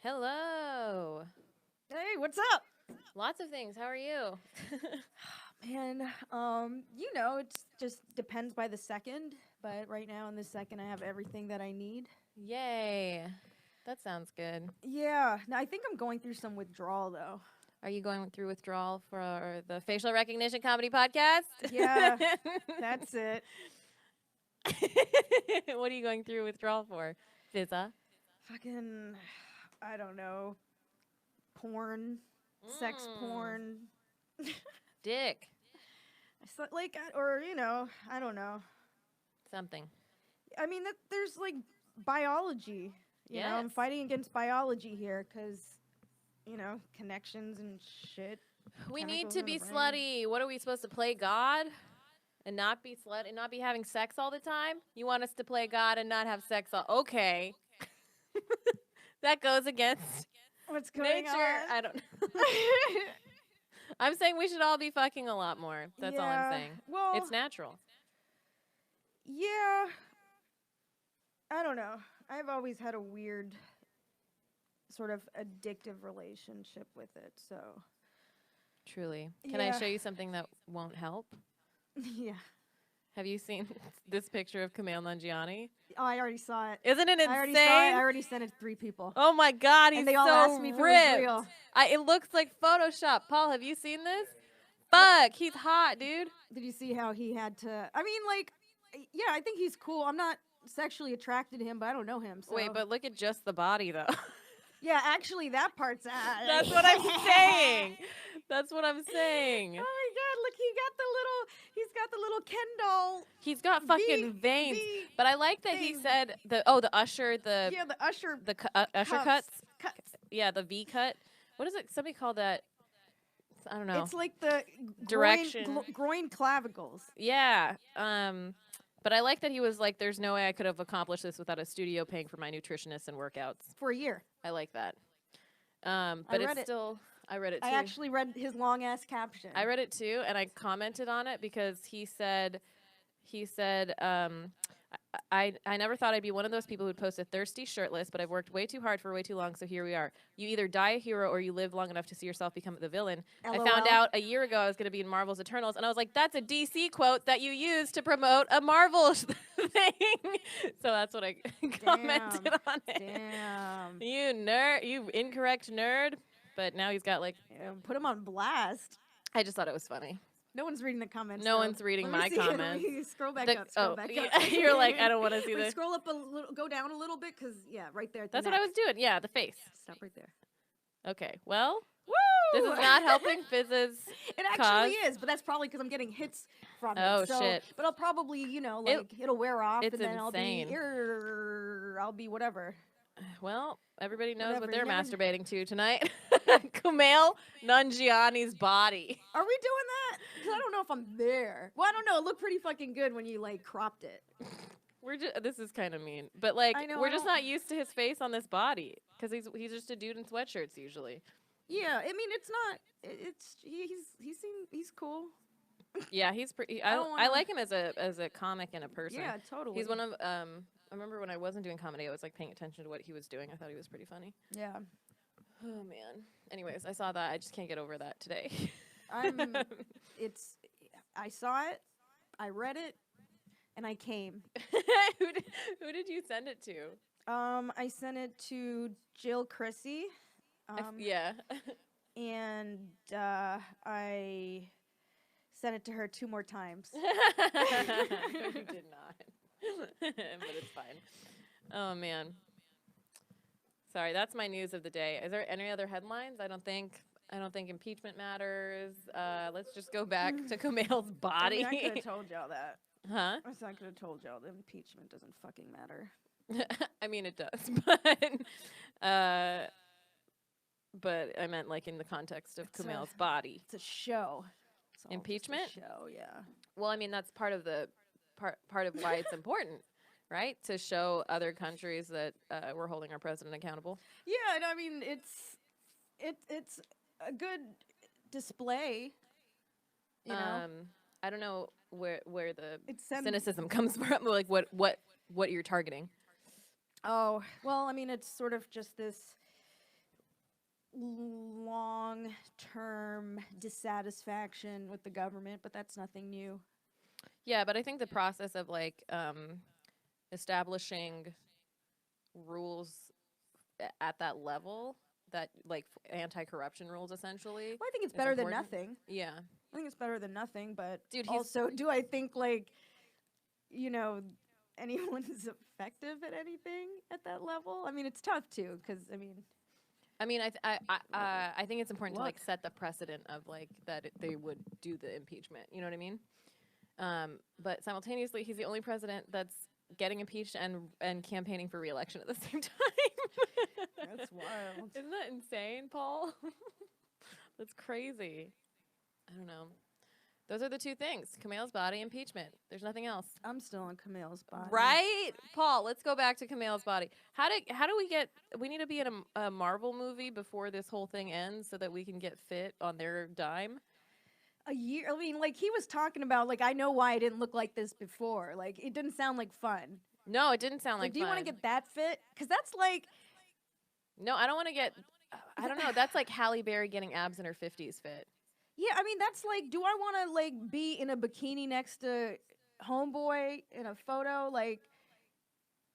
Hello. Hey, what's up? Lots of things. How are you? Man, it just depends by the second, but right now in this second I have everything that I need. Yay. That sounds good. Yeah, now I think I'm going through some withdrawal though. Are you going through withdrawal for the facial recognition comedy podcast? Yeah, that's it. What are you going through withdrawal for? Fizaa? Fucking, I don't know, porn, sex porn. Dick. I don't know. Something. I mean, there's like biology. You know, I'm fighting against biology here because, connections and shit. We need to be slutty. What are we supposed to play God and not be slut and not be having sex all the time? You want us to play God and not have sex all okay. That goes against what's going nature. on? I don't know. I'm saying we should all be fucking a lot more. That's all I'm saying. Well, it's natural. Yeah. I don't know. I've always had a weird sort of addictive relationship with it, so. Truly. Can I show you something that won't help? Yeah. Have you seen this picture of Kumail Nanjiani? Oh, I already saw it. Isn't it insane? I already saw it. I already sent it to 3 people. Oh my God, he's and they all so asked me if ripped. it was real. It looks like Photoshop. Paul, have you seen this? Fuck, he's hot, dude. Did you see how he had to? I mean, like, yeah, I think he's cool. I'm not sexually attracted to him, but I don't know him. So. Wait, but look at just the body, though. Yeah, actually, that part's. That's what I'm saying. That's what I'm saying. Oh my God! Look, he's got the little Ken doll. He's got fucking veins. But I like that he said the usher the usher usher cuts. Yeah, the V cut. What is it? Somebody called that. I don't know. It's like the direction groin clavicles. Yeah. But I like that he was like, "There's no way I could have accomplished this without a studio paying for my nutritionist and workouts for a year." I like that. But it's still. I read it too. I actually read his long ass caption. I read it too, and I commented on it because he said, I never thought I'd be one of those people who'd post a thirsty shirtless, but I've worked way too hard for way too long, so here we are. You either die a hero or you live long enough to see yourself become the villain. LOL. I found out a year ago I was going to be in Marvel's Eternals, and I was like, that's a DC quote that you use to promote a Marvel thing. So that's what I commented on it. Damn. You nerd, you incorrect nerd. But now he's got like... put him on blast. I just thought it was funny. No one's reading the comments. No one's reading my comments. Scroll back up. Scroll back up. You're like, I don't want to see this. Scroll up a little, go down a little bit, because, yeah, right there. That's what I was doing. Yeah, the face. Stop right there. Okay, well, woo! This is not helping Fiz's It actually is, but that's probably because I'm getting hits from it. Oh, shit. But I'll probably, it'll wear off, and then insane. I'll be whatever. Well, everybody knows what they're masturbating to tonight. Kumail Nanjiani's body. Are we doing that? Because I don't know if I'm there. Well, I don't know. It looked pretty fucking good when you, cropped it. This is kind of mean. But, we're just not used to his face on this body. Because he's just a dude in sweatshirts, usually. Yeah, I mean, it's not... He's cool. Yeah, he's pretty... I like him as a comic and a person. Yeah, totally. He's one of... I remember when I wasn't doing comedy, I was paying attention to what he was doing. I thought he was pretty funny. Yeah. Oh man. Anyways, I saw that. I just can't get over that today. I saw it, I read it, and I came. Who did you send it to? I sent it to Jill Chrissy. Yeah. And I sent it to her 2 more times. You did not. But it's fine. Oh man. Sorry, that's my news of the day. Is there any other headlines? I don't think impeachment matters. Let's just go back to Kumail's body. I could have told y'all that. Huh? I could have told y'all that impeachment doesn't fucking matter. I mean, it does, but I meant in the context of Kumail's body. It's a show. Impeachment? It's a show, yeah. Well, I mean, that's part of why it's important, right? To show other countries that we're holding our president accountable. Yeah, and I mean, it's a good display. You know? I don't know where the cynicism comes from. What you're targeting. Oh, well, I mean, it's sort of just this long-term dissatisfaction with the government, but that's nothing new. Yeah, but I think the process of like establishing rules at that level, that like anti-corruption rules essentially. Well, I think it's better than nothing. Yeah. I think it's better than nothing, but dude, also, do I think like, you know, anyone's effective at anything at that level? I mean, it's tough too, because I mean, I think it's important to like set the precedent of like that they would do the impeachment. You know what I mean? But simultaneously, he's the only president that's getting impeached and campaigning for re-election at the same time. That's wild. Isn't that insane, Paul? That's crazy. I don't know. Those are the two things: Kumail's body, impeachment. There's nothing else. I'm still on Kumail's body. Right, Paul. Let's go back to Kumail's body. How do we get? We need to be in a Marvel movie before this whole thing ends, so that we can get fit on their dime. A year. I mean, like he was talking about, like I know why I didn't look like this before. Like it didn't sound like fun. No, it didn't sound like do fun. You want to get that fit? Because that's like. No, I don't want to get. I don't know. That's like Halle Berry getting abs in her 50s fit. Yeah, I mean that's like, do I want to like be in a bikini next to homeboy in a photo? Like,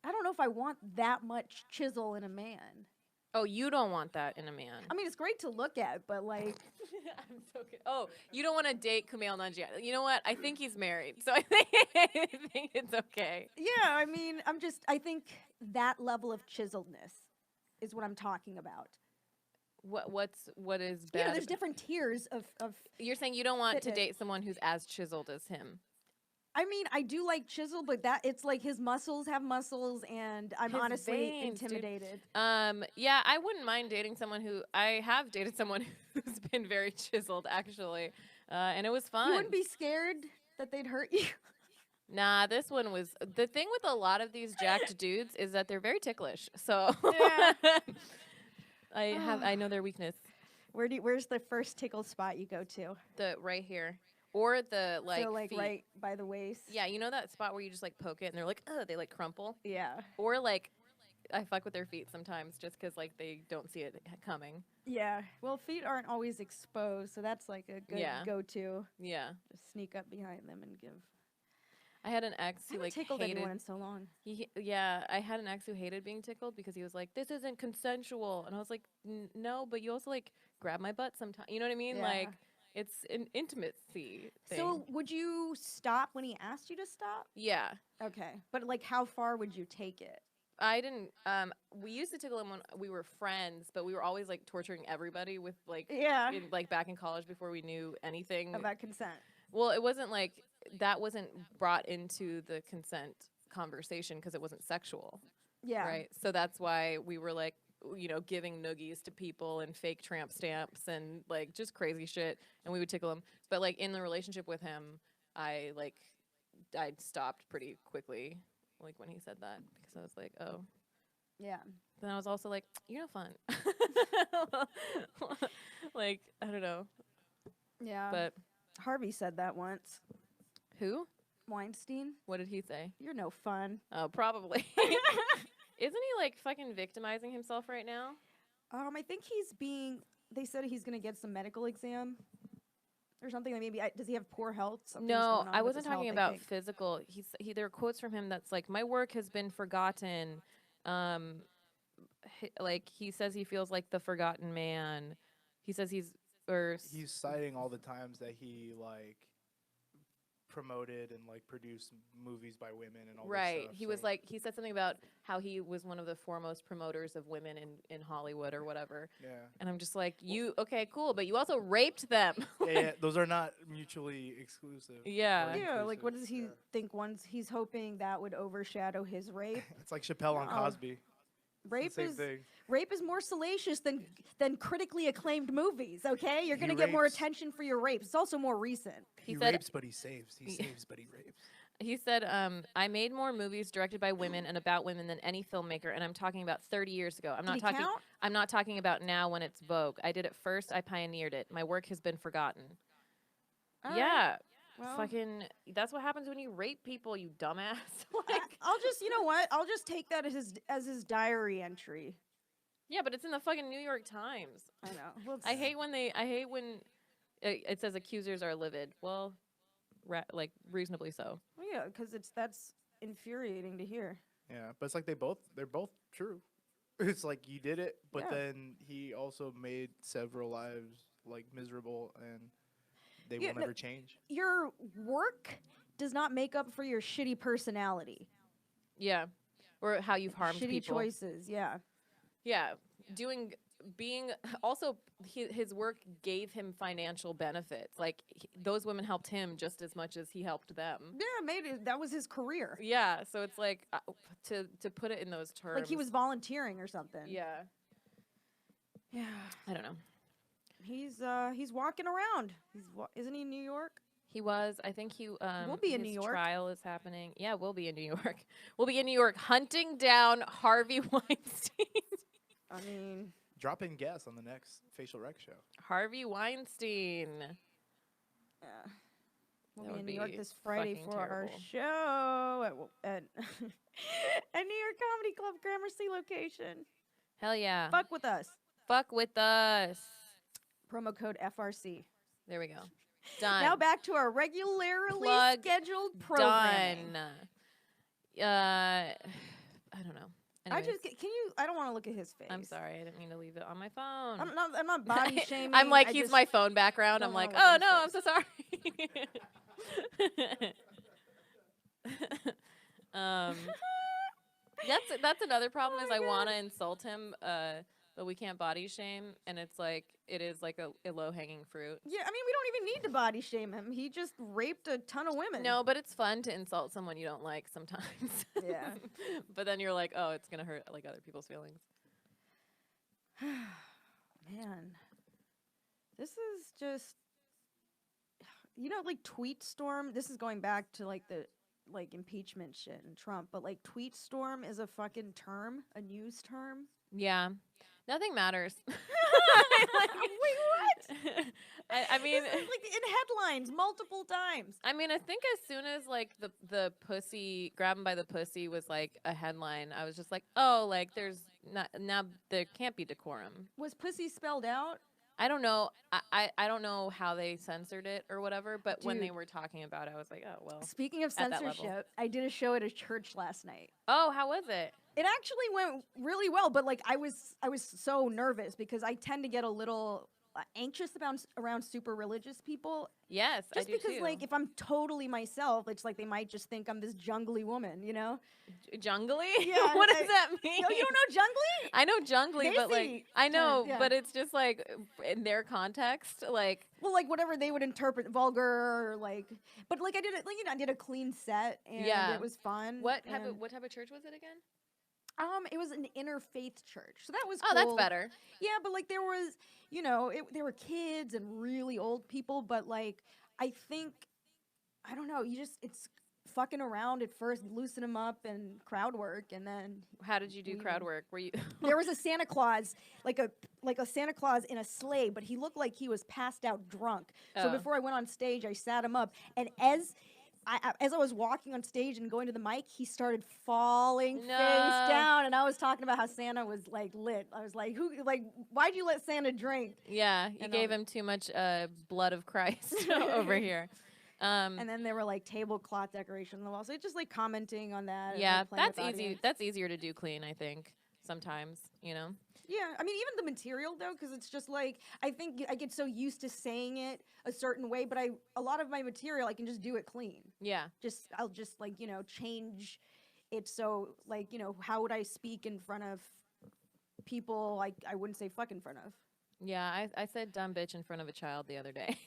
I don't know if I want that much chisel in a man. Oh, you don't want that in a man. I mean, it's great to look at, but like, I'm so good. Oh, you don't want to date Kumail Nanjiani. You know what? I think he's married, so I think it's okay. Yeah, I mean, I think that level of chiseledness is what I'm talking about. What is bad? Yeah, there's different tiers of. You're saying you don't want fitness. to date someone who's as chiseled as him. I mean, I do like chisel, but it's like his muscles have muscles, and I'm His honestly veins, intimidated. Yeah, I wouldn't mind dating someone who I have dated someone who's been very chiseled actually, and it was fun. You wouldn't be scared that they'd hurt you. Nah, this one was the thing with a lot of these jacked dudes is that they're very ticklish. So Yeah. I know their weakness. Where's the first tickle spot you go to? The right here. Or the like so, like feet. right by the waist. Yeah, you know that spot where you just like poke it and they're like, oh, they like crumple. Yeah. Or like, I fuck with their feet sometimes just because like they don't see it coming. Yeah. Well, feet aren't always exposed, so that's like a good go-to. Yeah. Just sneak up behind them and give. I had an ex who like tickled hated. anyone in so long. I had an ex who hated being tickled because he was like, this isn't consensual, and I was like, no, but you also like grab my butt sometimes. You know what I mean? Yeah. Like. It's an intimacy thing. So would you stop when he asked you to stop? Yeah. Okay. But like how far would you take it? I didn't we used to tickle him when we were friends, but we were always like torturing everybody with like like back in college before we knew anything about consent. Well, it wasn't like that wasn't brought into the consent conversation because it wasn't sexual. Yeah. Right? So that's why we were like, you know, giving noogies to people and fake tramp stamps and like just crazy shit, and we would tickle him. But like in the relationship with him, I stopped pretty quickly, like when he said that, because I was like, oh, yeah. Then I was also like, you're no fun. Like I don't know. Yeah. But Harvey said that once. Who? Weinstein. What did he say? You're no fun. Oh, probably. Isn't he like fucking victimizing himself right now? I think they said he's going to get some medical exam or something. Like maybe does he have poor health? No, I wasn't talking about physical. There are quotes from him that's like, my work has been forgotten. Like he says he feels like the forgotten man. He says he's citing all the times that he like promoted and like produced movies by women and all right. This stuff, He was like, he said something about how he was one of the foremost promoters of women in Hollywood or whatever. Yeah. And I'm just like, okay, cool, but you also raped them. Yeah, those are not mutually exclusive. Yeah. Yeah, like what does he think once he's hoping that would overshadow his rape? It's like Chappelle on Cosby. Rape is more salacious than critically acclaimed movies, okay? You're going to get more attention for your rape. It's also more recent. He rapes, but he saves. He saves, but he rapes. He said, I made more movies directed by women and about women than any filmmaker, and I'm talking about 30 years ago. I'm not talking about now when it's Vogue. I did it first. I pioneered it. My work has been forgotten. Yeah. Well, fucking, that's what happens when you rape people, you dumbass. I'll just, you know what? I'll just take that as his diary entry. Yeah, but it's in the fucking New York Times. I know. Well, I hate when it says accusers are livid. Well, like reasonably so. Well, yeah, because that's infuriating to hear. Yeah, but it's like they're both true. It's like you did it, but Yeah. then he also made several lives like miserable, and they Yeah, will no, never change. Your work does not make up for your shitty personality. Yeah, or how you've harmed Shitty people. choices, yeah. Yeah, being also his work gave him financial benefits. Like those women helped him just as much as he helped them. Yeah, maybe that was his career. Yeah, so it's like to put it in those terms. Like he was volunteering or something. Yeah, Yeah. I don't know. He's walking around. Isn't he in New York? He was. I think he. We'll be in his New York. Trial is happening. Yeah, we'll be in New York. We'll be in New York hunting down Harvey Weinstein. I mean, Drop in guests on the next Facial Rec show. Harvey Weinstein. yeah. We'll That be would in New York be this Friday fucking for our terrible. show at New York Comedy Club Gramercy location. Hell yeah. Fuck with us. Fuck with us. Promo code FRC. There we go. Done. Now back to our regularly Plug scheduled programming. Done. I don't know. Anyways, I don't want to look at his face. I'm sorry. I didn't mean to leave it on my phone. I'm not body shaming. I'm like, I he's just my phone background. don't I'm like, wanna oh look no, at I'm his so sorry. That's another problem Oh is my I want to God. insult him, but we can't body shame, and it is like a low hanging fruit. Yeah, I mean, we don't even need to body shame him. He just raped a ton of women. No, but it's fun to insult someone you don't like sometimes. Yeah. But then you're like, oh, it's gonna hurt like other people's feelings. Man, this is just, like tweet storm. This is going back to like the impeachment shit and Trump, but like tweet storm is a fucking term, a news term. Yeah, nothing matters. Wait, what? I mean, This is, like in headlines multiple times. I mean, I think as soon as like the pussy, grab him by the pussy was like a headline, I was just like, oh, like there's not now there can't be decorum. Was pussy spelled out? I don't know. I don't know how they censored it or whatever, but when they Dude. were talking about it, I was like, oh well. Speaking of At that level. censorship, I did a show at a church last night. Oh, how was it? It actually went really well, but like I was so nervous because I tend to get a little anxious around super religious people. Yes, Just I do because too. like if I'm totally myself, it's like they might just think I'm this jungly woman, you know? Jungly? Yeah, What does I- that mean? No, you don't know jungly? I know jungly, but like Daisy I know, yeah. but it's just like in their context, like Well, like whatever they would interpret vulgar or like, but like I did it, like I did a clean set and Yeah. it was fun. what type and, of church was it again? It was an interfaith church, so that was Oh, cool. that's better. Yeah, but like there was, there were kids and really old people, but like I think, I don't know, it's fucking around at first, loosen them up and crowd work, and then How did you do We- crowd work? Were you there was a Santa Claus, like a Santa Claus in a sleigh, but he looked like he was passed out drunk. So Oh. before I went on stage, I sat him up, and as I was walking on stage and going to the mic, he started falling face No. down, and I was talking about how Santa was like lit. I was like, why'd you let Santa drink? Yeah, you And, gave him too much blood of Christ over here. And then there were like tablecloth decorations on the wall. So it's just like commenting on that. and, Yeah, like, playing with that's the easy. audience. That's easier to do clean, I think. Sometimes, Yeah, I mean, even the material though, because it's just like I think I get so used to saying it a certain way, but a lot of my material I can just do it clean. Yeah. I'll just like change it so like how would I speak in front of people like I wouldn't say fuck in front of. Yeah, I said dumb bitch in front of a child the other day.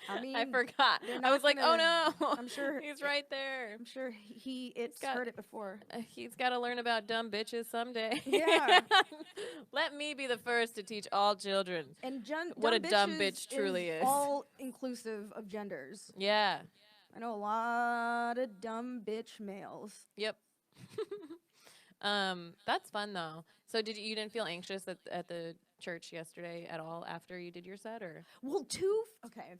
I mean, I forgot. they're I not was like, oh gonna- no. I'm sure he's right there. I'm sure it's got- heard it before. He's got to learn about dumb bitches someday. Yeah. Let me be the first to teach all children. And What a dumb bitches bitch truly is. all inclusive of genders. Yeah. I know a lot of dumb bitch males. Yep. That's fun though. So you didn't feel anxious at the church yesterday at all after you did your set, or? Well, okay.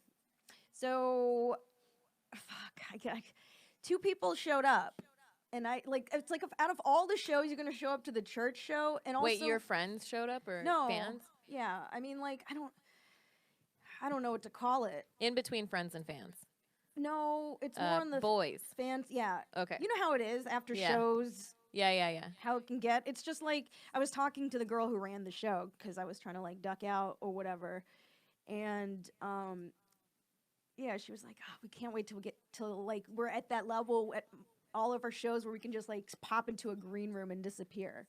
So, fuck, two people showed up. And I like it's like out of all the shows, you're gonna show up to the church show, and also Wait, your friends showed up or no fans? Yeah, I mean, like I don't know what to call it. In between friends and fans. No, it's more on the boys. fans. Yeah. Okay. You know how it is after Yeah. shows. Yeah. How it can get. It's just like I was talking to the girl who ran the show because I was trying to like duck out or whatever, and yeah, she was like, oh, we can't wait till we get till like we're at that level at all of our shows where we can just like pop into a green room and disappear.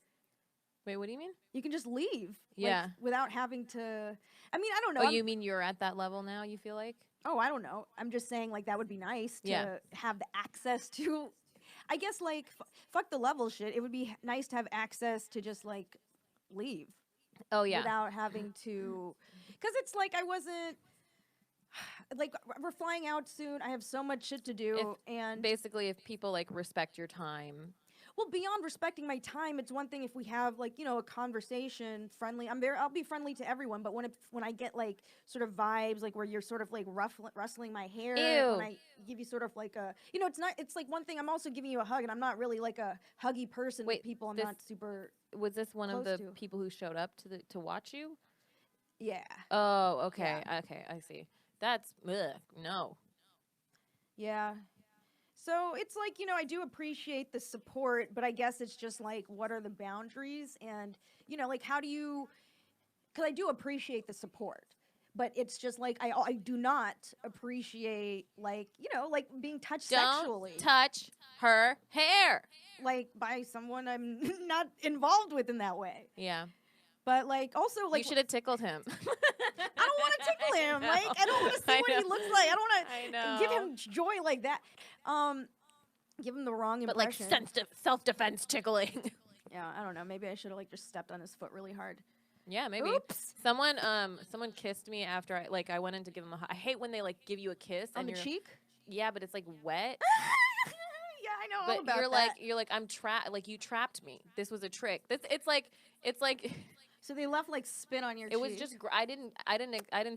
Wait, what do you mean? You can just leave. Yeah. Like, without having to. I mean, I don't know. Oh, you mean you're at that level now, you feel like? Oh, I don't know. I'm just saying, like, that would be nice to Yeah. have the access to. I guess, like, fuck the level shit. It would be nice to have access to just, like, leave. Oh, yeah. Without having to. Because it's like I wasn't. Like, we're flying out soon. I have so much shit to do. And basically, if people, like, respect your time. well, beyond respecting my time, it's one thing if we have like, you know, a conversation friendly. I'll be friendly to everyone, but when I get like sort of vibes like where you're sort of like rustling my hair, Ew. when I give you sort of like a, you know, it's like one thing. I'm also giving you a hug, and I'm not really like a huggy person with people. I'm not super. Was this one of close the to. people who showed up to watch you? Yeah. Oh, okay. Yeah. Okay, I see. That's no. Yeah. So it's like, you know, I do appreciate the support, but I guess it's just like, what are the boundaries? And, you know, like, how do you, because I do appreciate the support, but it's just like, I do not appreciate, like, you know, like being touched sexually. Don't touch her hair. Like, by someone I'm not involved with in that way. Yeah. But, like, also, like, you should have tickled him. I don't want to tickle him. Like, I don't want to see what he looks like. I don't want to give him joy like that. Give him the wrong impression. But like self-defense tickling. Yeah, I don't know. Maybe I should have like just stepped on his foot really hard. Yeah, maybe. Oops. Someone kissed me after I went in to give him I hate when they like give you a kiss On and the you're, cheek? Yeah, but it's like wet. Yeah, I know But all about you're that. you're like I'm trapped. Like you trapped me. This was a trick. It's like. So they left like spit on your cheek. It was just I didn't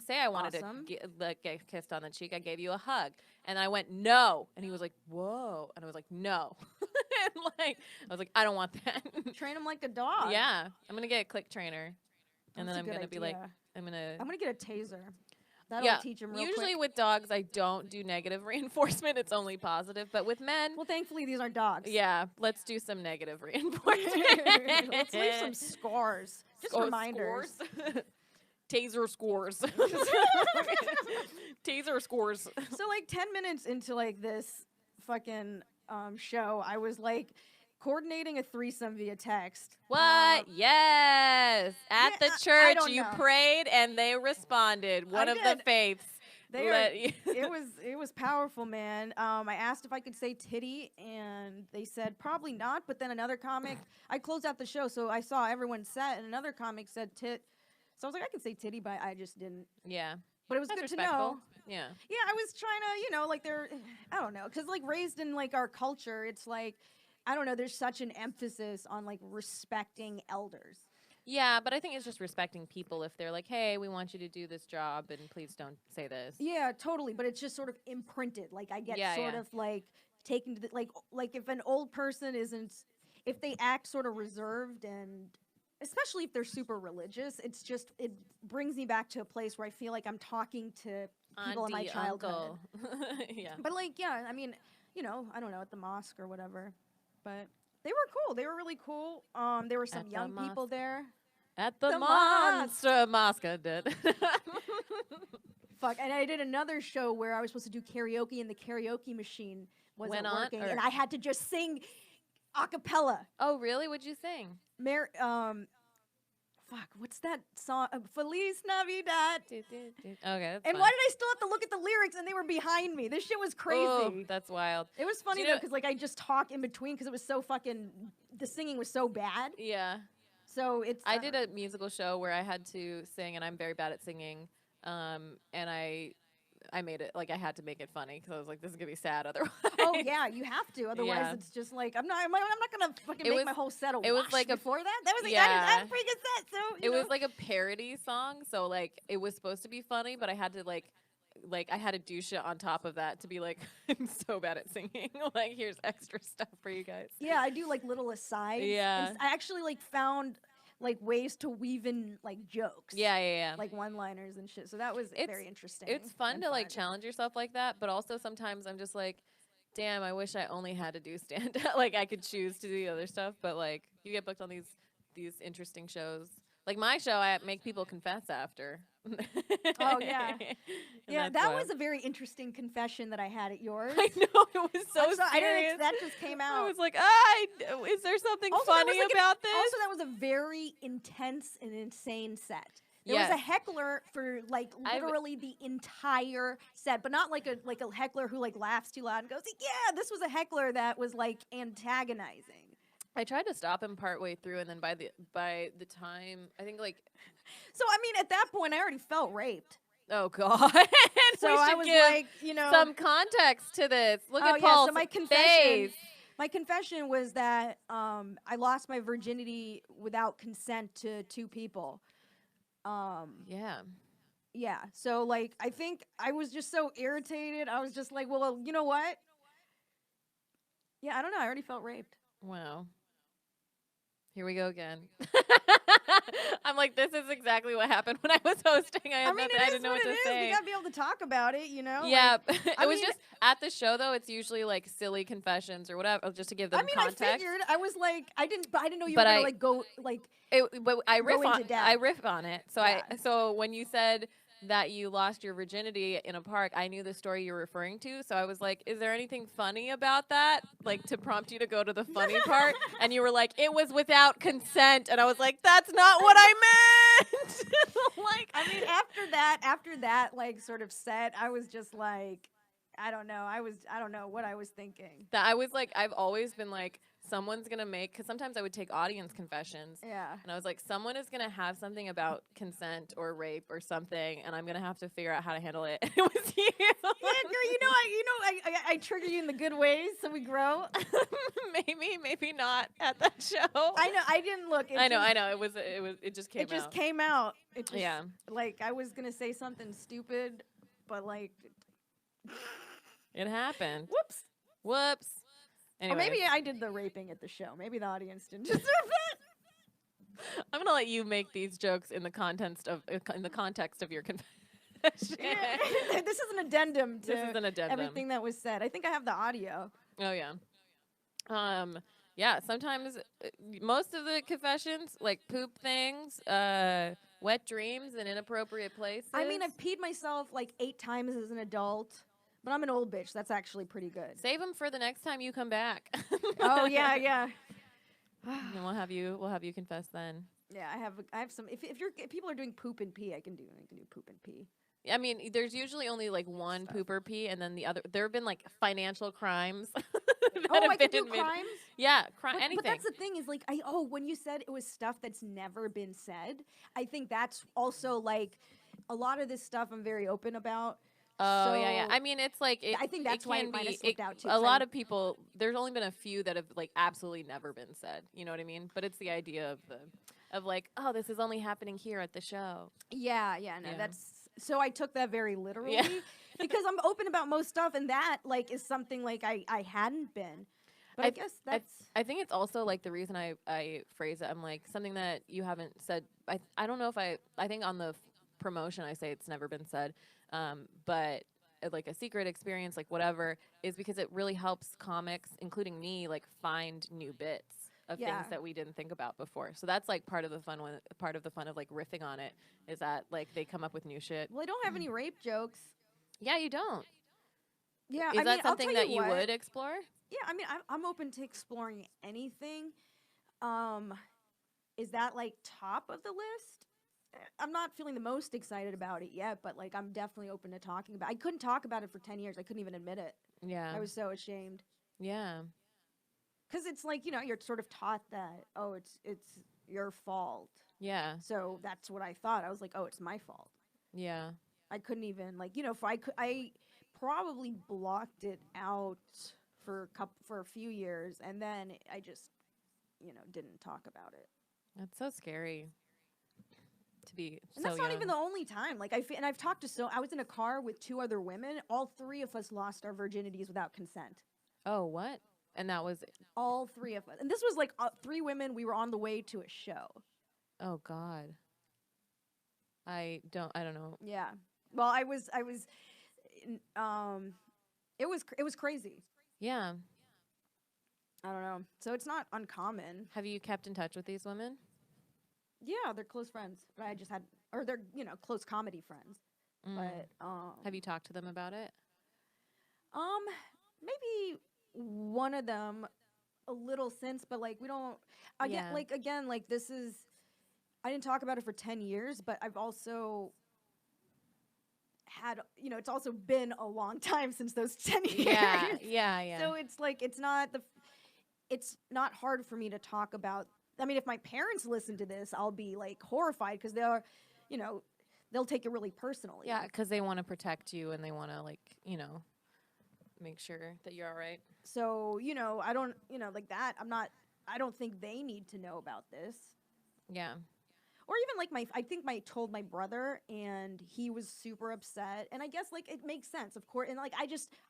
say I wanted Awesome. to get kissed on the cheek. I gave you a hug, and I went no, and he was like whoa, and I was like no, and like I was like I don't want that. Train him like a dog. Yeah, I'm gonna get a click trainer, and That's then a I'm good gonna be like idea. I'm gonna get a taser. That'll yeah. teach him real Usually quick. with dogs, I don't do negative reinforcement. It's only positive. But with men, Well, thankfully these aren't dogs. yeah, let's do some negative reinforcement. Let's leave some scars. Just reminders. Scores. Taser scores. Taser scores. So like 10 minutes into like this fucking show, I was like coordinating a threesome via text. What? Yes. At yeah, the I church, don't you know. prayed and they responded. One of the did. faiths. They let are, you- it was powerful, man. I asked if I could say titty, and they said probably not. But then another comic, I closed out the show, so I saw everyone set, and another comic said tit. So I was like, I can say titty, but I just didn't. Yeah. But it was That's good to respectful. know. Yeah. Yeah, I was trying to, you know, like I don't know, because like raised in like our culture, it's like, I don't know, there's such an emphasis on like respecting elders. Yeah, but I think it's just respecting people if they're like, hey, we want you to do this job and please don't say this. Yeah, totally. But it's just sort of imprinted. Like I get Yeah, sort yeah. of like taken to the, like if an old person isn't, if they act sort of reserved, and especially if they're super religious, it's just, it brings me back to a place where I feel like I'm talking to people in my Auntie, childhood. uncle. Yeah. But like, yeah, I mean, you know, I don't know, at the mosque or whatever. But they were cool. They were really cool. There were some At the young people mosque. there. At the The monster mosque, I did. Fuck, and I did another show where I was supposed to do karaoke, and the karaoke machine wasn't Went on, working, or- and I had to just sing a cappella. Oh, really? What'd you sing? Fuck, what's that song? Feliz Navidad. Okay, that's And fun. why did I still have to look at the lyrics, and they were behind me? This shit was crazy. Oh, that's wild. It was funny you though, know- because like I just talk in between because it was so fucking, the singing was so bad. Yeah. So it's. I did a musical show where I had to sing, and I'm very bad at singing. And I made it, like, I had to make it funny because I was like, this is going to be sad otherwise. Oh yeah, you have to. Otherwise, Yeah. it's just like I'm not gonna fucking It make was- my whole set a it was wash like a- before that. That was Yeah. I had a pretty good set. So It was like a parody song, so like it was supposed to be funny, but I had to like like I had to do shit on top of that to be like, I'm so bad at singing. Like, here's extra stuff for you guys. Yeah, I do like little asides. Yeah. And I actually like found like ways to weave in like jokes. Yeah. Like one-liners and shit. So that was very interesting. It's fun and to like challenge yourself like that, but also sometimes I'm just like, damn, I wish I only had to do stand up. Like I could choose to do the other stuff, but like you get booked on these interesting shows. Like my show, I make people confess after. Oh yeah. And Yeah, that's that wild. was a very interesting confession that I had at yours. I know, it was so I'm sorry, serious. that just came out. I was like, is there something Also, that funny was, like, about this? Also, that was a very intense and insane set. There Yes. was a heckler for like literally the entire set, but not like a heckler who like laughs too loud and goes, "Yeah." This was a heckler that was like antagonizing. I tried to stop him partway through, and then by the time, I think like, So I mean, at that point, I already felt raped. oh god. So We I should was give like, you know, some context to this. Look oh at yeah. Paul's So my face. confession was that I lost my virginity without consent to two people. Yeah. Yeah. So like I think I was just so irritated. I was just like, well, you know what? Yeah, I don't know. I already felt raped. Wow. Here we go again. I'm like, this is exactly what happened when I was hosting. I didn't know what to say. We gotta be able to talk about it, you know? Yeah, Like, it was just at the show though. It's usually like silly confessions or whatever, just to give them context. I figured. I was like, I didn't know you But were gonna like go like. But I riff Go into depth. I riff on it. So Yeah. so when you said that you lost your virginity in a park, I knew the story you were referring to. So I was like, is there anything funny about that? Like to prompt you to go to the funny part. And you were like, it was without consent. And I was like, that's not what I meant. Like, I mean, after that, like sort of set, I was just like, I don't know. I don't know what I was thinking. that I was like, I've always been like, someone's gonna make, because sometimes I would take audience confessions. Yeah. And I was like, someone is gonna have something about consent or rape or something, and I'm gonna have to figure out how to handle it. And it was you. Yeah, girl. I trigger you in the good ways, so we grow. maybe not at that show. I know. I didn't look. I know. It just came It just out. came out. It just, Yeah. Like I was gonna say something stupid, but like. It happened. Whoops. Or Anyways, maybe I did the raping at the show. Maybe the audience didn't deserve that. I'm gonna let you make these jokes in the context of your confession. Yeah. This is an addendum to This is an addendum. everything that was said. I think I have the audio. Oh yeah. Yeah, sometimes most of the confessions, like poop things, wet dreams in inappropriate places. I mean, I've peed myself like 8 times as an adult, but I'm an old bitch. That's actually pretty good. Save them for the next time you come back. Oh yeah. And we'll have you confess then. Yeah, I have some. If people are doing poop and pee, I can do poop and pee. I mean, there's usually only like one poop or pee, and then the other. There have been like financial crimes. I can do crimes. Yeah, anything. But that's the thing is like when you said it was stuff that's never been said, I think that's also like a lot of this stuff I'm very open about. Oh so yeah. I mean, it's like I think that's why it might have slipped out too. A lot of people. There's only been a few that have like absolutely never been said. You know what I mean? But it's the idea of like, oh, this is only happening here at the show. Yeah. No, that's so I took that very literally Yeah. because I'm open about most stuff, and that like is something like I hadn't been. But I guess that's. I think it's also like the reason I phrase it. I'm like something that you haven't said. I don't know if I think on the promotion I say it's never been said. But like a secret experience, like whatever, is because it really helps comics, including me, like find new bits of things that we didn't think about before. So that's like part of the fun of like riffing on it is that like they come up with new shit. Well, I don't have any rape jokes. Yeah, you don't. Yeah, Is that something that you would explore? Yeah, I mean, I'm open to exploring anything. Is that like top of the list? I'm not feeling the most excited about it yet, but like I'm definitely open to talking about. I couldn't talk about it for 10 years. I couldn't even admit it. Yeah. I was so ashamed. Yeah. Cuz it's like, you're sort of taught that, oh, it's your fault. Yeah. So that's what I thought. I was like, oh, it's my fault. Yeah. I couldn't even like, I probably blocked it out for a few years, and then I just didn't talk about it. That's so scary to be And so that's not young. even the only time. Like and I've talked to I was in a car with 2 other women. All 3 of us lost our virginities without consent. Oh, what? And that was, All 3 of us. And this was like 3 women. We were on the way to a show. oh God. I don't know. Yeah. Well, I was it was crazy. Yeah. I don't know. So it's not uncommon. Have you kept in touch with these women? Yeah, they're close friends. But I just had or they're, close comedy friends. Mm. But Have you talked to them about it? maybe one of them a little since, but like we don't Yeah. again, like this is I didn't talk about it for 10 years, but I've also had, it's also been a long time since those 10 years. Yeah. So it's like it's not hard for me to talk about. I mean, if my parents listen to this, I'll be like horrified because they'll take it really personally. Yeah, because they want to protect you and they want to make sure that you're all right. So, I don't, like that. I don't think they need to know about this. Yeah. Or even like I told my brother and he was super upset. And I guess like it makes sense, of course. And like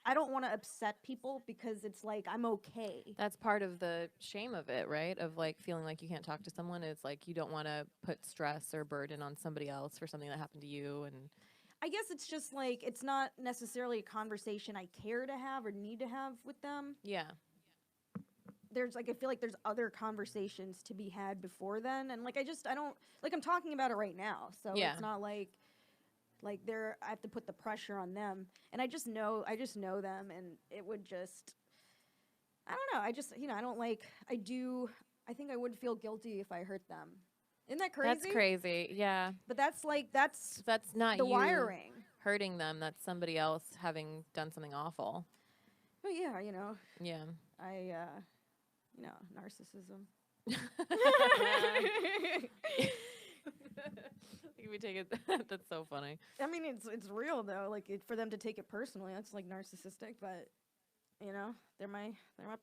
I don't want to upset people because it's like I'm okay. That's part of the shame of it, right? Of like feeling like you can't talk to someone. It's like you don't want to put stress or burden on somebody else for something that happened to you. And I guess it's just like it's not necessarily a conversation I care to have or need to have with them. yeah. I feel like there's other conversations to be had before then, and like I don't like I'm talking about it right now, so Yeah. it's not like I have to put the pressure on them, and I just know them, and it would just I don't know, I think I would feel guilty if I hurt them. Isn't that crazy? That's crazy. Yeah. But that's not the you wiring. hurting them. That's somebody else having done something awful. But yeah, Yeah. I narcissism. We take it. That's so funny. I mean, it's real though. Like for them to take it personally, that's like narcissistic. But they're my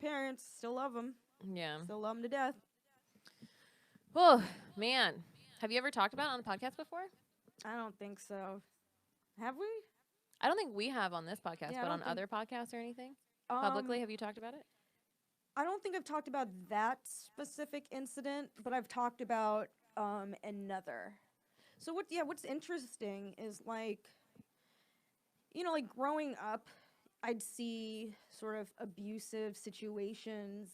parents. Still love them. Yeah. Still love them to death. Oh man, have you ever talked about it on the podcast before? I don't think so. Have we? I don't think we have on this podcast, Yeah, I but don't on think- other podcasts or anything publicly. Have you talked about it? I don't think I've talked about that specific incident, but I've talked about another. So what's interesting is like growing up, I'd see sort of abusive situations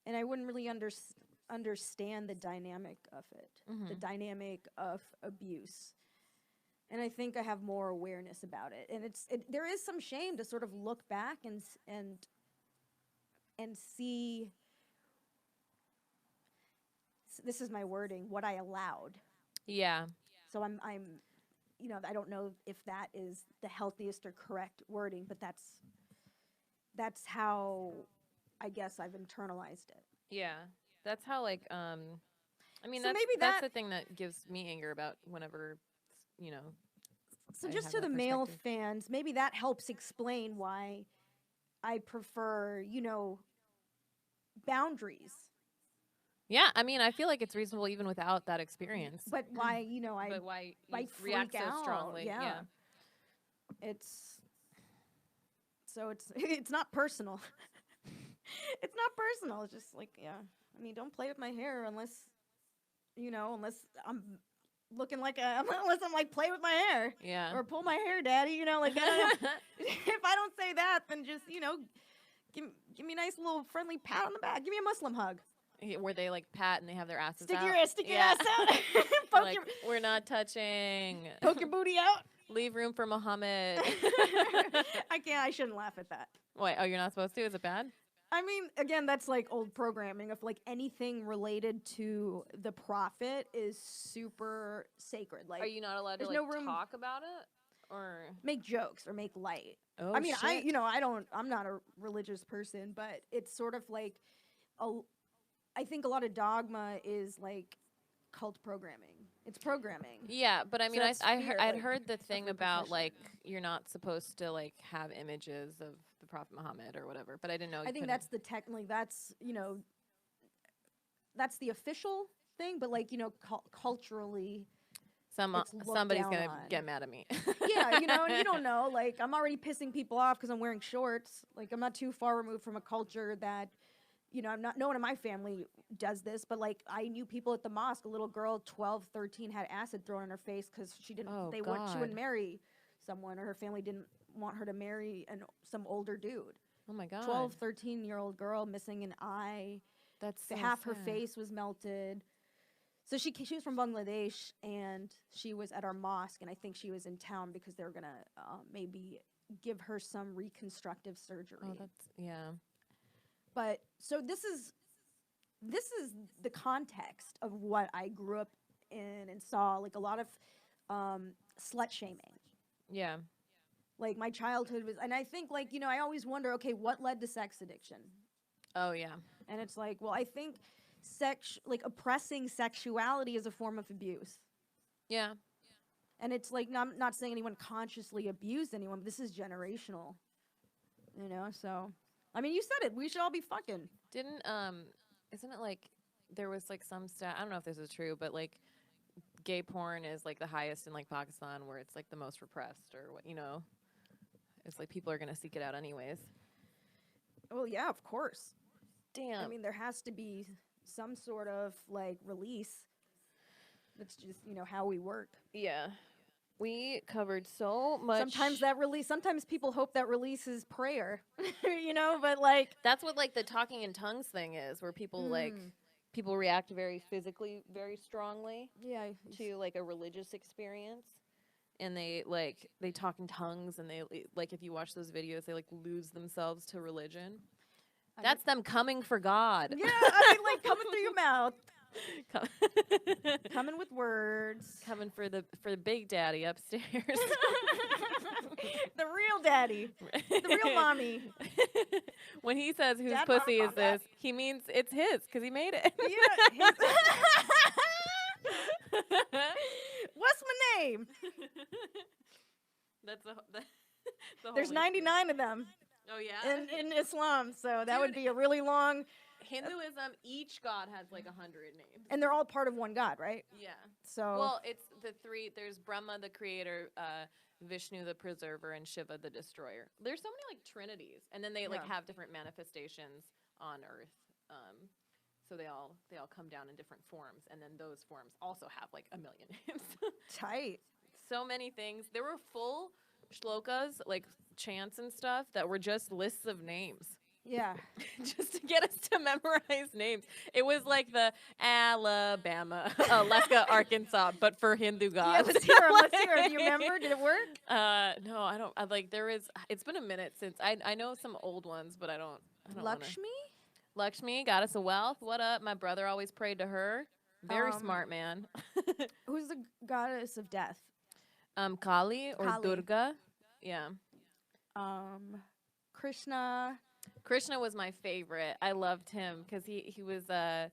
and I wouldn't really understand the dynamic of it, the dynamic of abuse. And I think I have more awareness about it. And there is some shame to sort of look back and see, this is my wording, what I allowed. Yeah. So I'm I don't know if that is the healthiest or correct wording, but that's how I guess I've internalized it. Yeah. That's how I mean, So that's, maybe that's that- the thing that gives me anger about whenever, So I just have to that the male perspective. fans, maybe that helps explain why I prefer, boundaries. Yeah, I mean, I feel like it's reasonable even without that experience. But why, But why I you react freak so out, strongly? yeah. It's not personal. It's not personal. It's just like, yeah. I mean, don't play with my hair unless I'm looking like unless I'm like play with my hair Yeah. or pull my hair, daddy. Like if I don't say that, then just give me a nice little friendly pat on the back. Give me a Muslim hug. Where they like pat and they have their asses Stick out. your ass out. Poke Like, your we're not touching. poke your booty out. Leave room for Muhammad. I shouldn't laugh at that. Wait, oh, you're not supposed to? Is it bad? I mean, again, that's like old programming of like anything related to the prophet is super sacred. Like, Are you not allowed to there's like no room- talk about it? Or make jokes or make light. oh, I mean, shit. I'm not a religious person, but it's sort of like I think a lot of dogma is like cult programming. It's programming. Yeah, but I So mean, that's I'd fear, I'd like, heard the thing about repercussion. like you're not supposed to like have images of the Prophet Muhammad or whatever. But I didn't know. I you think couldn't. that's the that's the official thing, but like culturally, it's looked somebody's down gonna on. get mad at me. Yeah, you know, and you don't know. Like, I'm already pissing people off because I'm wearing shorts. Like, I'm not too far removed from a culture that, you know, no one in my family does this, but like, I knew people at the mosque. A little girl, 12, 13, had acid thrown in her face because she didn't. Oh, she God. wouldn't marry someone, or her family didn't want her to marry some older dude. Oh my God. 12, 13-year-old girl missing an eye. That's so Half her sad. face was melted. So she was from Bangladesh, and she was at our mosque, and I think she was in town because they were gonna maybe give her some reconstructive surgery. Oh, that's yeah. But so this is the context of what I grew up in and saw, like a lot of slut shaming. Yeah. Like my childhood was, and I think like, you know, I always wonder, okay, what led to sex addiction? Oh yeah. And it's like, well, I think oppressing sexuality is a form of abuse. Yeah. And it's like, I'm not saying anyone consciously abused anyone, but this is generational. You know, so I mean, you said it. We should all be fucking. Didn't isn't it like there was like some stat? I don't know if this is true, but like gay porn is like the highest in like Pakistan, where it's like the most repressed, or what, you know? It's like people are gonna seek it out anyways. Well, yeah, of course. Damn. I mean, there has to be some sort of like release. That's just, you know, how we work. Yeah. We covered so much. Sometimes people hope that release is prayer, you know, but like. That's what like the talking in tongues thing is, where people like, people react very physically, very strongly to like a religious experience. And they talk in tongues, and they like, if you watch those videos, they like lose themselves to religion. That's them coming for God. Yeah, I mean, like coming through your mouth. Coming with words. Coming for the big daddy upstairs. The real daddy. The real mommy. When he says whose Dad, pussy mom, is this, he means it's his because he made it. Yeah. What's my name? That's the There's 99 of them. Oh yeah. In Islam, so that would be a really long. Hinduism, each god has like 100 names. And they're all part of one god, right? Yeah. So. Well, it's the three. There's Brahma, the creator, Vishnu, the preserver, and Shiva, the destroyer. There's so many like trinities, and then they like have different manifestations on Earth. So they all come down in different forms, and then those forms also have like a million names. Tight. So many things. There were full shlokas, like chants and stuff, that were just lists of names. Yeah. Just to get us to memorize names. It was like the Alabama, Alaska, Arkansas, but for Hindu gods. Yeah, let's hear 'em. Let's hear 'em. Do you remember? Did it work? No, I don't. It's been a minute since I know some old ones, but I don't. Lakshmi? Lakshmi, goddess of wealth. What up? My brother always prayed to her. Very smart man. Who's the goddess of death? Kali or Kali. Durga. Yeah. Krishna. Krishna was my favorite. I loved him because he was there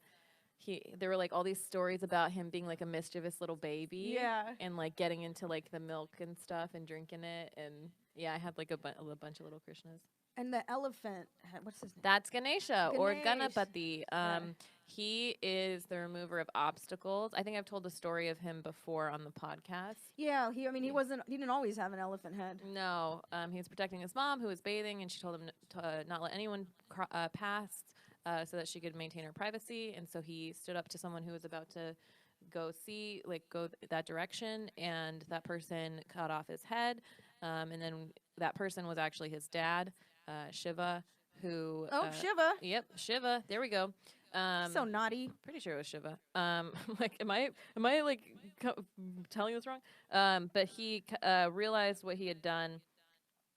were like all these stories about him being like a mischievous little baby. Yeah. And like getting into like the milk and stuff and drinking it, and yeah, I had like a bunch of little Krishnas. And the elephant, what's his name? That's Ganesha or Ganesh. Ganapati. He is the remover of obstacles. I think I've told the story of him before on the podcast. Yeah, he didn't always have an elephant head. No, he was protecting his mom, who was bathing, and she told him to not let anyone pass so that she could maintain her privacy. And so he stood up to someone who was about to go that direction, and that person cut off his head. And then that person was actually his dad, Shiva, who... Shiva. Yep, Shiva. There we go. So naughty. Pretty sure it was Shiva. Like, am I like telling this wrong? But he realized what he had done,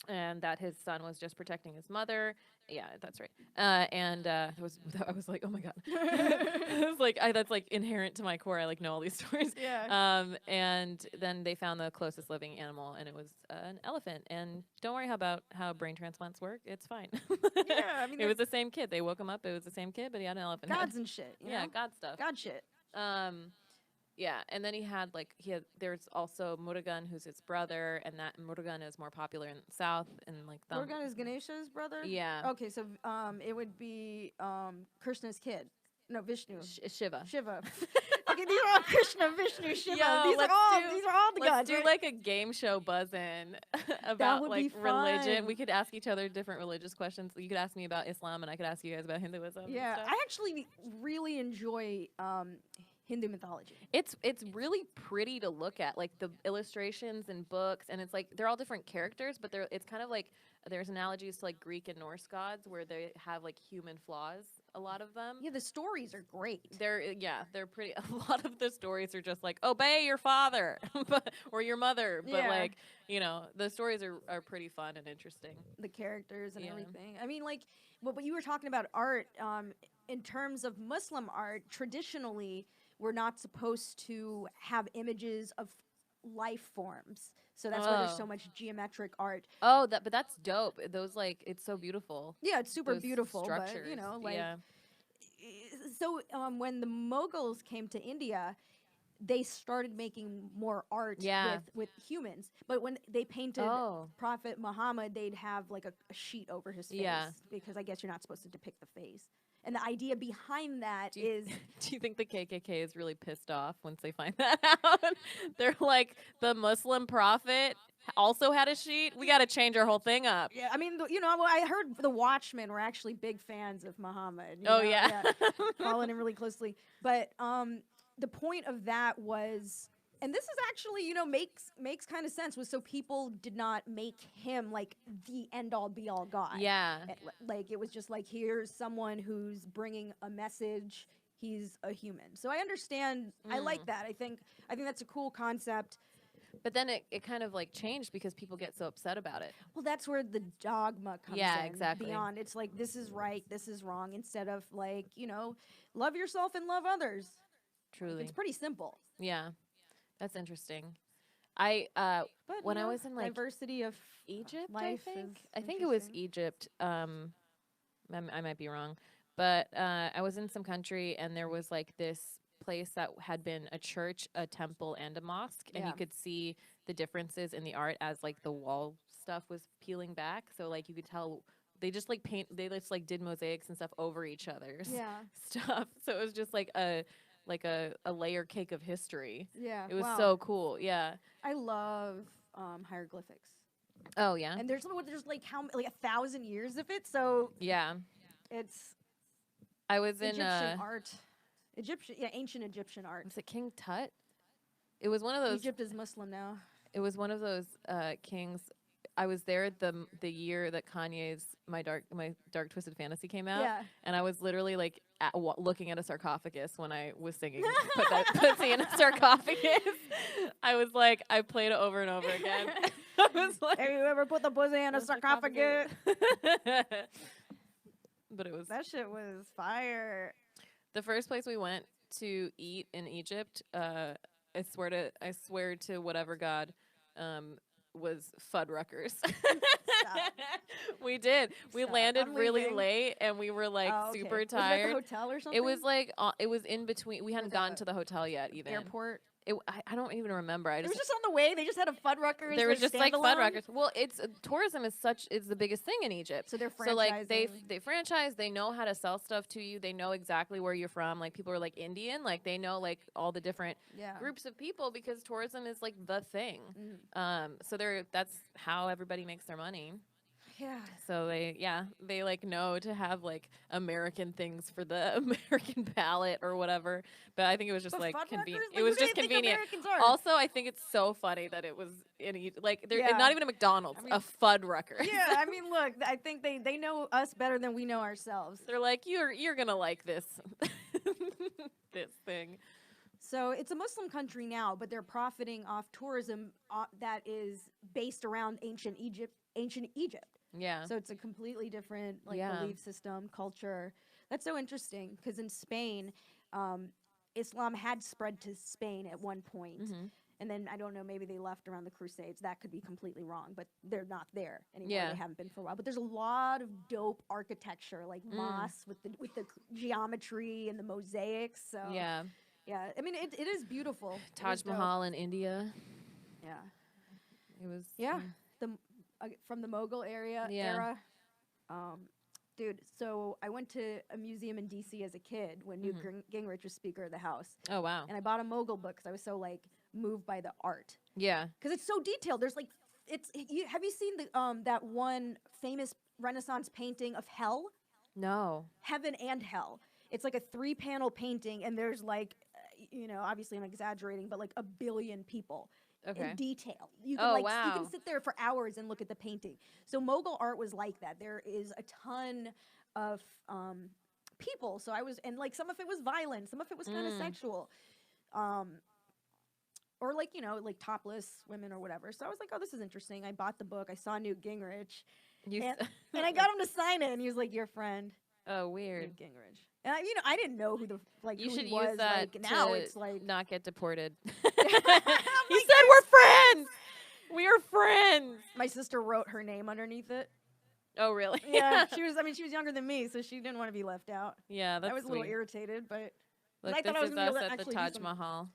and that his son was just protecting his mother. Yeah, that's right. I was like, oh my god. I was like, that's like inherent to my core. I like know all these stories. Yeah. And then they found the closest living animal, and it was an elephant. And don't worry about how brain transplants work. It's fine. Yeah, I mean, it was the same kid. They woke him up. It was the same kid, but he had an elephant. gods head. and shit. You Yeah, know? God stuff. God shit. Yeah, and then there's also Murugan, who's his brother, and that Murugan is more popular in the south, and like Murugan is Ganesha's brother? Yeah. Okay, so it would be Krishna's kid. No, Vishnu. Shiva. Shiva. these are all Krishna, Vishnu, Shiva. Yo, these are all the let's gods. do right? like a game show buzz-in about would like be religion. fun. We could ask each other different religious questions. You could ask me about Islam, and I could ask you guys about Hinduism. and Yeah, stuff. I actually really enjoy Hindu mythology. It's really pretty to look at, like the illustrations and books, and it's like they're all different characters, but it's kind of like there's analogies to like Greek and Norse gods where they have like human flaws. A lot of them. Yeah, the stories are great. They're pretty. A lot of the stories are just like obey your father or your mother, but Yeah. like the stories are pretty fun and interesting. The characters and Yeah. everything. I mean, like what you were talking about art. In terms of Muslim art, traditionally, we're not supposed to have images of life forms. So that's why there's so much geometric art. Oh, but that's dope. Those like it's so beautiful. Yeah, it's super Those beautiful. structures. But, like. yeah. So when the Mughals came to India, they started making more art Yeah. with humans. But when they painted Oh. Prophet Muhammad, they'd have like a sheet over his face Yeah. because I guess you're not supposed to depict the face. And the idea behind that Do you- is Do you think the KKK is really pissed off once they find that out? They're like, the Muslim prophet also had a sheet? We got to change our whole thing up. yeah, I mean, I heard the Watchmen were actually big fans of Muhammad. Oh, yeah. Following him really closely. But the point of that was, and this is actually, makes kind of sense, was so people did not make him like the end all be all God. Yeah. Like it was just like, here's someone who's bringing a message. He's a human. So I understand. I like that. I think that's a cool concept. But then it kind of like changed because people get so upset about it. Well, that's where the dogma comes Yeah, in. exactly. Beyond, it's like, this is right, this is wrong, instead of like, love yourself and love others. Truly. It's pretty simple. Yeah. That's interesting. But when I was in like diversity of Egypt, life I think. is I think it was interesting. Egypt. I might be wrong. But I was in some country and there was like this place that had been a church, a temple, and a mosque. And you Yeah. could see the differences in the art as like the wall stuff was peeling back. So like you could tell they just like did mosaics and stuff over each other's Yeah. stuff. So it was just like a layer cake of history. Yeah. It was wow. so cool. Yeah. I love hieroglyphics. Oh yeah. And there's like 1,000 years of it, so Yeah. it's I was in Egyptian art. Ancient Egyptian art. was it King Tut? It was one of those. Egypt is Muslim now. It was one of those kings. I was there the year that Kanye's My Dark Twisted Fantasy came out, Yeah. and I was literally like looking at a sarcophagus when I was singing "Put That Pussy in a Sarcophagus." I was like, I played it over and over again. I was like, Have you ever put the pussy in a sarcophagus? But it was That shit was fire. the first place we went to eat in Egypt. I swear to whatever god, was Fuddruckers. We did. We Stop. landed I'm really leaving. late, and we were like Oh, okay. super Was it at tired. the hotel or something? It was like it was in between. We hadn't was gotten a to the hotel yet. Even airport. I don't even remember. It was just on the way. They just had a Fuddruckers. there was just like standalone. Fuddruckers. Well, it's tourism is the biggest thing in Egypt. So they're franchising. So like they franchise, they know how to sell stuff to you. They know exactly where you're from. Like people are like Indian, like they know like all the different Yeah. groups of people because tourism is like the thing. Mm. So that's how everybody makes their money. Yeah. So they like know to have like American things for the American palate or whatever. But I think it was just But like Fuddruckers? convenient. Like, It was who do just they think convenient. Americans are? Also, I think it's so funny that it was like they're Yeah. not even a McDonald's, I mean- a Fuddruckers. Yeah, I mean, look, I think they know us better than we know ourselves. They're like you're gonna like this this thing. So it's a Muslim country now, but they're profiting off tourism that is based around ancient Egypt. Yeah. So it's a completely different Yeah. belief system, culture. That's so interesting because in Spain, Islam had spread to Spain at one point. Mhm. And then I don't know, maybe they left around the Crusades. That could be completely wrong, but they're not there anymore. Yeah. They haven't been for a while. But there's a lot of dope architecture, like mosques with the geometry and the mosaics. So Yeah. yeah. I mean, it is beautiful. It Taj is dope. Mahal in India. Yeah. It was Yeah. From the Mughal era. Yeah. Dude, so I went to a museum in D.C. as a kid when Newt Gingrich was Speaker of the House. Oh, wow. And I bought a Mogul book because I was so, like, moved by the art. Yeah. Because it's so detailed. There's, like, have you seen the that one famous Renaissance painting of hell? No. Heaven and Hell. It's like a 3-panel painting, and there's, like, obviously I'm exaggerating, but, like, 1 billion people. Okay. In detail. You can Oh, you wow. can sit there for hours and look at the painting. So Mogul art was like that. There is a ton of people. So I was, and like some of it was violent, some of it was kind of sexual. Or like, like topless women or whatever. So I was like, oh, this is interesting. I bought the book. I saw Newt Gingrich. And I got him to sign it, and he was like, your friend. Oh, weird. Newt Gingrich. And I didn't know who the You who should he was. use that like, now to it's like not get deported. I'm You like, said we're friends. We are friends. my sister wrote her name underneath it. Oh, really? Yeah, she was younger than me, so she didn't want to be left out. Yeah, that's I was a little sweet. irritated, but Look, I thought I was this is gonna be us able to at the actually do Taj some- Mahal.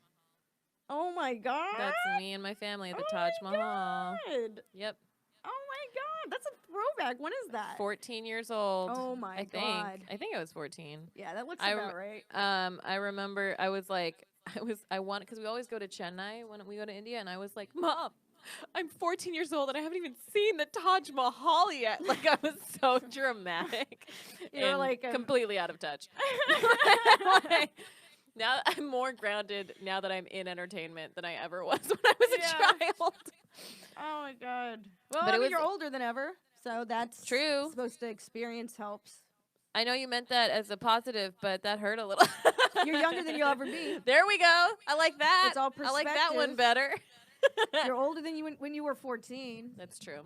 oh my god, That's me and my family at the Oh Taj my Mahal. God. Yep. Oh my god, that's a throwback. When is that? 14 years old. Oh my I god. think I was 14. Yeah, that looks I about rem- right. I remember I was like, I wanted, because we always go to Chennai when we go to India, and I was like, Mom, I'm 14 years old and I haven't even seen the Taj Mahal yet. Like, I was so dramatic. You were and like, completely out of touch. Like, now I'm more grounded now that I'm in entertainment than I ever was when I was a Yeah. child. Oh my god. Well, But I it mean, was- you're older than ever, so that's True. Supposed to experience helps. I know you meant that as a positive, but that hurt a little. You're younger than you'll ever be. There we go. I like that. It's all I like that one perspective. better. You're older than you when you were 14. That's true.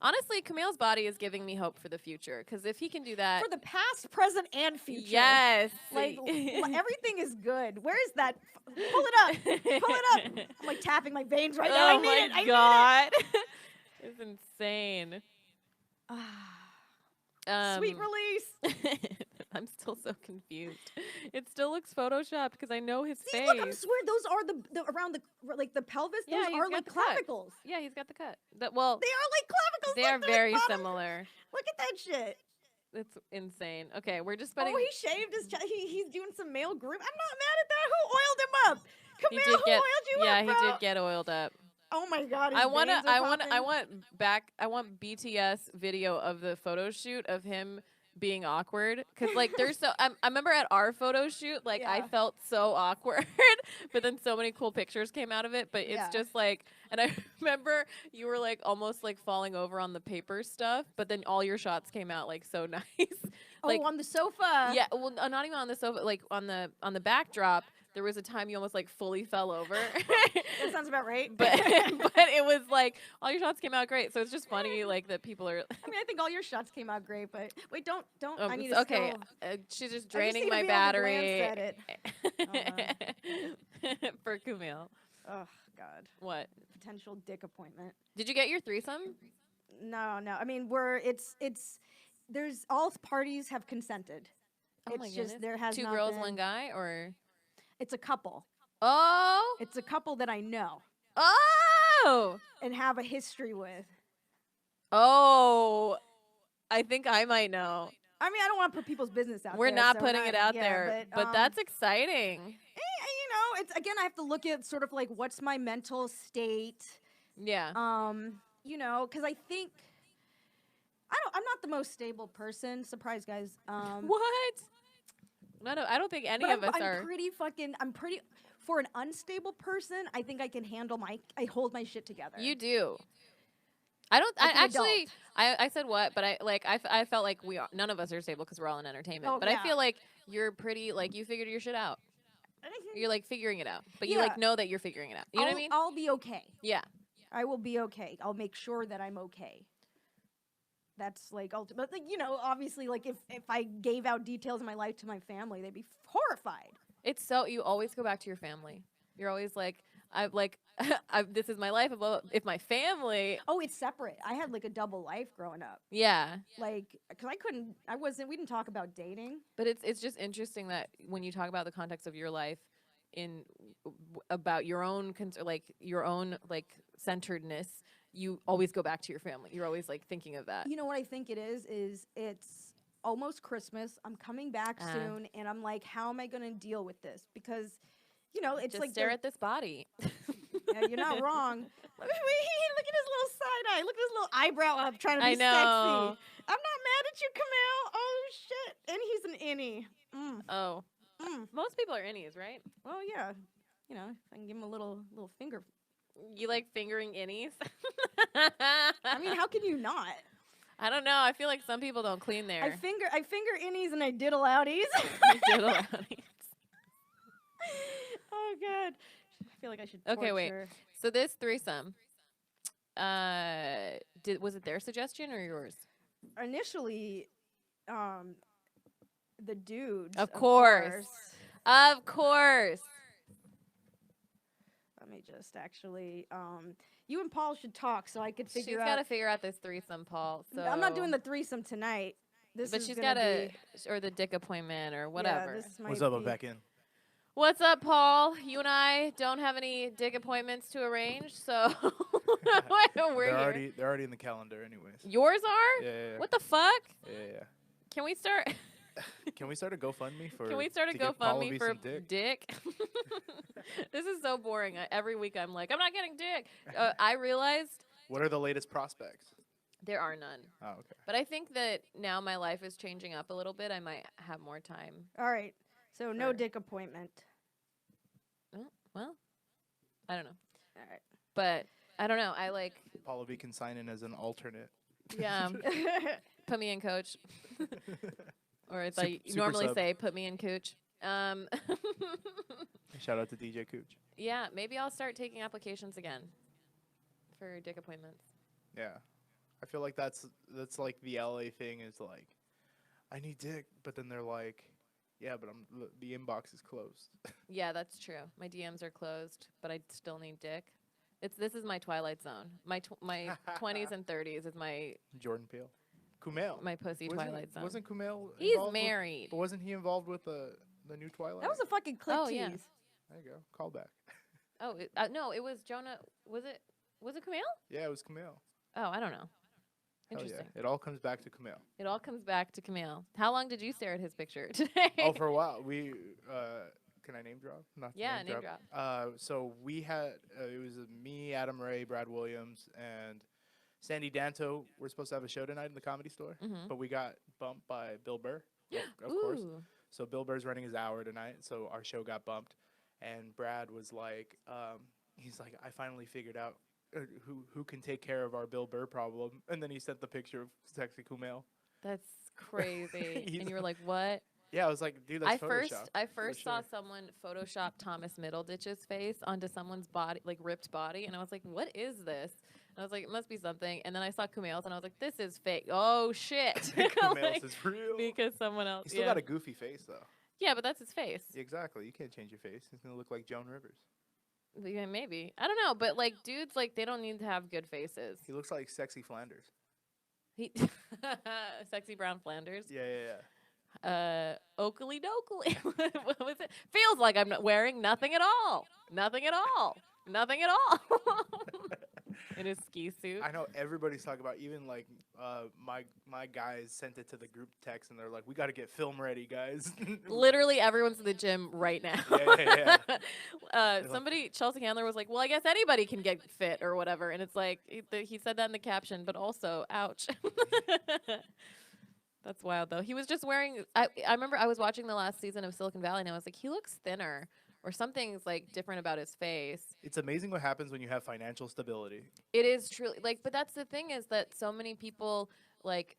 Honestly, Kumail's body is giving me hope for the future, because if he can do that, For the past, present, and future. yes, Like everything is good. Where is that? Pull it up. Pull it up. I'm like tapping my veins right now. I Oh need my it. I god, it's insane. need it. Sweet release. I'm still so confused. It still looks photoshopped because I know his See, face. look, I swear those are the around the like the pelvis. Yeah, Those he's are got like the cut. clavicles. Yeah, he's got the cut. Well, They are like clavicles. they Look, are they're very like bottom. similar. Look at that shit. It's insane. Okay, we're just spending. Oh, he shaved his. He's doing some male groom. I'm not mad at that. Who oiled him up? He Kumail, did who get. oiled you Yeah, up, he bro? did get oiled up. Oh my god. His I veins are popping. want BTS video of the photo shoot of him being awkward, because like there's so I remember at our photo shoot, like I Yeah. felt so awkward, but then so many cool pictures came out of it. But it's Yeah. just like, and I remember you were like almost like falling over on the paper stuff, but then all your shots came out like so nice. Like, oh, on the sofa. yeah, well, not even on the sofa, like on the backdrop. There was a time you almost like fully fell over. That sounds about right. but it was like all your shots came out great. So it's just funny like that people are. I mean, I think all your shots came out great, but wait, don't. I need it's to okay. still- She's just I just draining need to my be able to battery glance at it. for Kumail. Oh God, What? potential dick appointment. Did you get your threesome? No. I mean, there's all parties have consented. Oh it's my just goodness. there has Two not girls, been- one guy, or It's a couple. oh It's a couple that I know oh and have a history with. oh. I think I might know. I mean, I don't want to put people's business out We're there. not so putting it out yeah, there, but that's exciting. it's again, I have to look at sort of like what's my mental state. Yeah. Because I think I'm not the most stable person. Surprise, guys. What? I don't think any but of us I'm are. I'm pretty for an unstable person. I think I can handle I hold my shit together. You do. I don't. Like I an adult. actually. I said what, but I felt like none of us are stable because we're all in entertainment. Oh, but yeah. I feel like you're pretty like you figured your shit out. You're like figuring it out, but you Yeah. like know that you're figuring it out. You know what I mean? I'll be okay. Yeah. I will be okay. I'll make sure that I'm okay. That's like ultimate. Like, obviously, like if I gave out details of my life to my family, they'd be horrified. It's so you always go back to your family. You're always like this is my life. If my family, Oh, it's separate. I had like a double life growing up. yeah. Like, because we didn't talk about dating. But it's just interesting that when you talk about the context of your life, about your own your own centeredness, you always go back to your family. You're always like thinking of that. You know what I think it is it's almost Christmas. I'm coming back soon, and I'm like, how am I going to deal with this? Because, you know, it's Just like stare at this body. yeah, you're not wrong. Look at his little side eye. Look at his little eyebrow up, trying to be I know. sexy. I'm not mad at you, Kumail. Oh shit! And he's an innie. Oh, Mm. most people are innies, right? Well, yeah. You know, if I can give him a little finger. You like fingering innies? I mean, how can you not? I don't know. I feel like some people don't clean I their finger innies and I diddle outies. diddle outies. Oh god. I feel like I should. Okay, wait. torture. So this threesome, was it their suggestion or yours? Initially, the dudes. Of course. Of course. Let me just actually. You and Paul should talk so I could figure She's out. got to figure out this threesome, Paul. So I'm not doing the threesome tonight. This but is she's gonna got to, be, or the dick appointment or whatever. Yeah, this What's might up, be- Becky? What's up, Paul? You and I don't have any dick appointments to arrange, so we're here. They're already in the calendar, anyways. Yours are? Yeah. What the fuck? Yeah. Can we start? Can we start a GoFundMe for? Can we start a to get GoFundMe Pallavi for some dick? This is so boring. Every week I'm like, I'm not getting dick. I realized What are the latest prospects? there are none. Oh, okay. But I think that now my life is changing up a little bit. I might have more time. All right. So no Sure. dick appointment. Oh, well, I don't know. All right. But I don't know. I like, Pallavi can sign in as an alternate. yeah, put me in, coach. Or as I Super normally sub. say, put me in, cooch. Shout out to DJ Cooch. Yeah, maybe I'll start taking applications again for dick appointments. Yeah, I feel like that's like the LA thing is like, I need dick, but then they're like, yeah, but the inbox is closed. Yeah, that's true. My DMs are closed, but I still need dick. This is my twilight zone. My 20s and 30s is my Jordan Peele, Kumail. my pussy twilight zone. Wasn't Kumail? He's involved married. but wasn't he involved with the new Twilight? That was a fucking clip Oh, tease. yeah. There you go. Call back. Oh no, it was Jonah. Was it Kumail? Yeah, it was Kumail. Oh, I don't know. Hell Interesting. yeah. It all comes back to Kumail. It all comes back to Kumail. How long did you stare at his picture today? Oh, for a while. We can I name drop? Not to Yeah, name drop. So we had it was me, Adam Ray, Brad Williams, and Sandy Danto. We're supposed to have a show tonight in the Comedy Store, Mhm. but we got bumped by Bill Burr, of course. Ooh. So Bill Burr's running his hour tonight, so our show got bumped. And Brad was like, he's like, I finally figured out who can take care of our Bill Burr problem. And then he sent the picture of sexy Kumail. That's crazy. He's And you were like, what? Yeah, I was like, dude, that's Photoshop. I first saw sure. someone Photoshop Thomas Middleditch's face onto someone's body, like ripped body, and I was like, what is this? And I was like, it must be something. And then I saw Kumail's, and I was like, this is fake. Oh shit! Kumail's Like, is real. because someone else. He's still got a goofy face, though. Yeah, but that's his face. Exactly. You can't change your face. He's going to look like Joan Rivers. Yeah, maybe. I don't know, but like dudes, like they don't need to have good faces. He looks like sexy Flanders. He sexy brown Flanders. Yeah. Oakley dokley. What was it? Feels like I'm not wearing nothing at all. Nothing at all. Nothing at all. In his ski suit. I know everybody's talking about, even like my guys sent it to the group text, and they're like, we got to get film ready, guys. Literally everyone's in the gym right now. Yeah. Somebody, Chelsea Handler was like, well, I guess anybody can get fit or whatever. And it's like, he said that in the caption, but also, ouch. That's wild, though. He was just wearing, I remember I was watching the last season of Silicon Valley, and I was like, he looks thinner. Or something's like different about his face. It's amazing what happens when you have financial stability. It is truly like, but that's the thing is that so many people like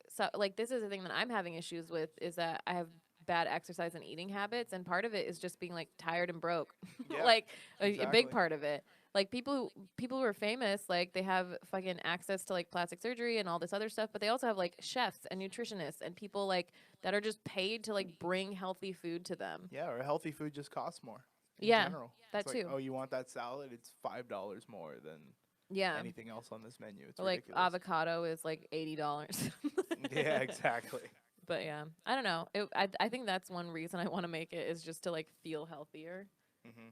this is the thing that I'm having issues with is that I have bad exercise and eating habits, and part of it is just being like tired and broke. Yeah, Like a exactly. big part of it. Like people who are famous, like they have fucking access to like plastic surgery and all this other stuff, but they also have like chefs and nutritionists and people like that are just paid to like bring healthy food to them. Yeah, or healthy food just costs more. In Yeah, general. that It's too. Like, oh, you want that salad? It's $5 more than Yeah. anything else on this menu. It's Or like ridiculous. avocado is like $80. Yeah, exactly. But yeah, I don't know. I think that's one reason I want to make it is just to like feel healthier. Hmm.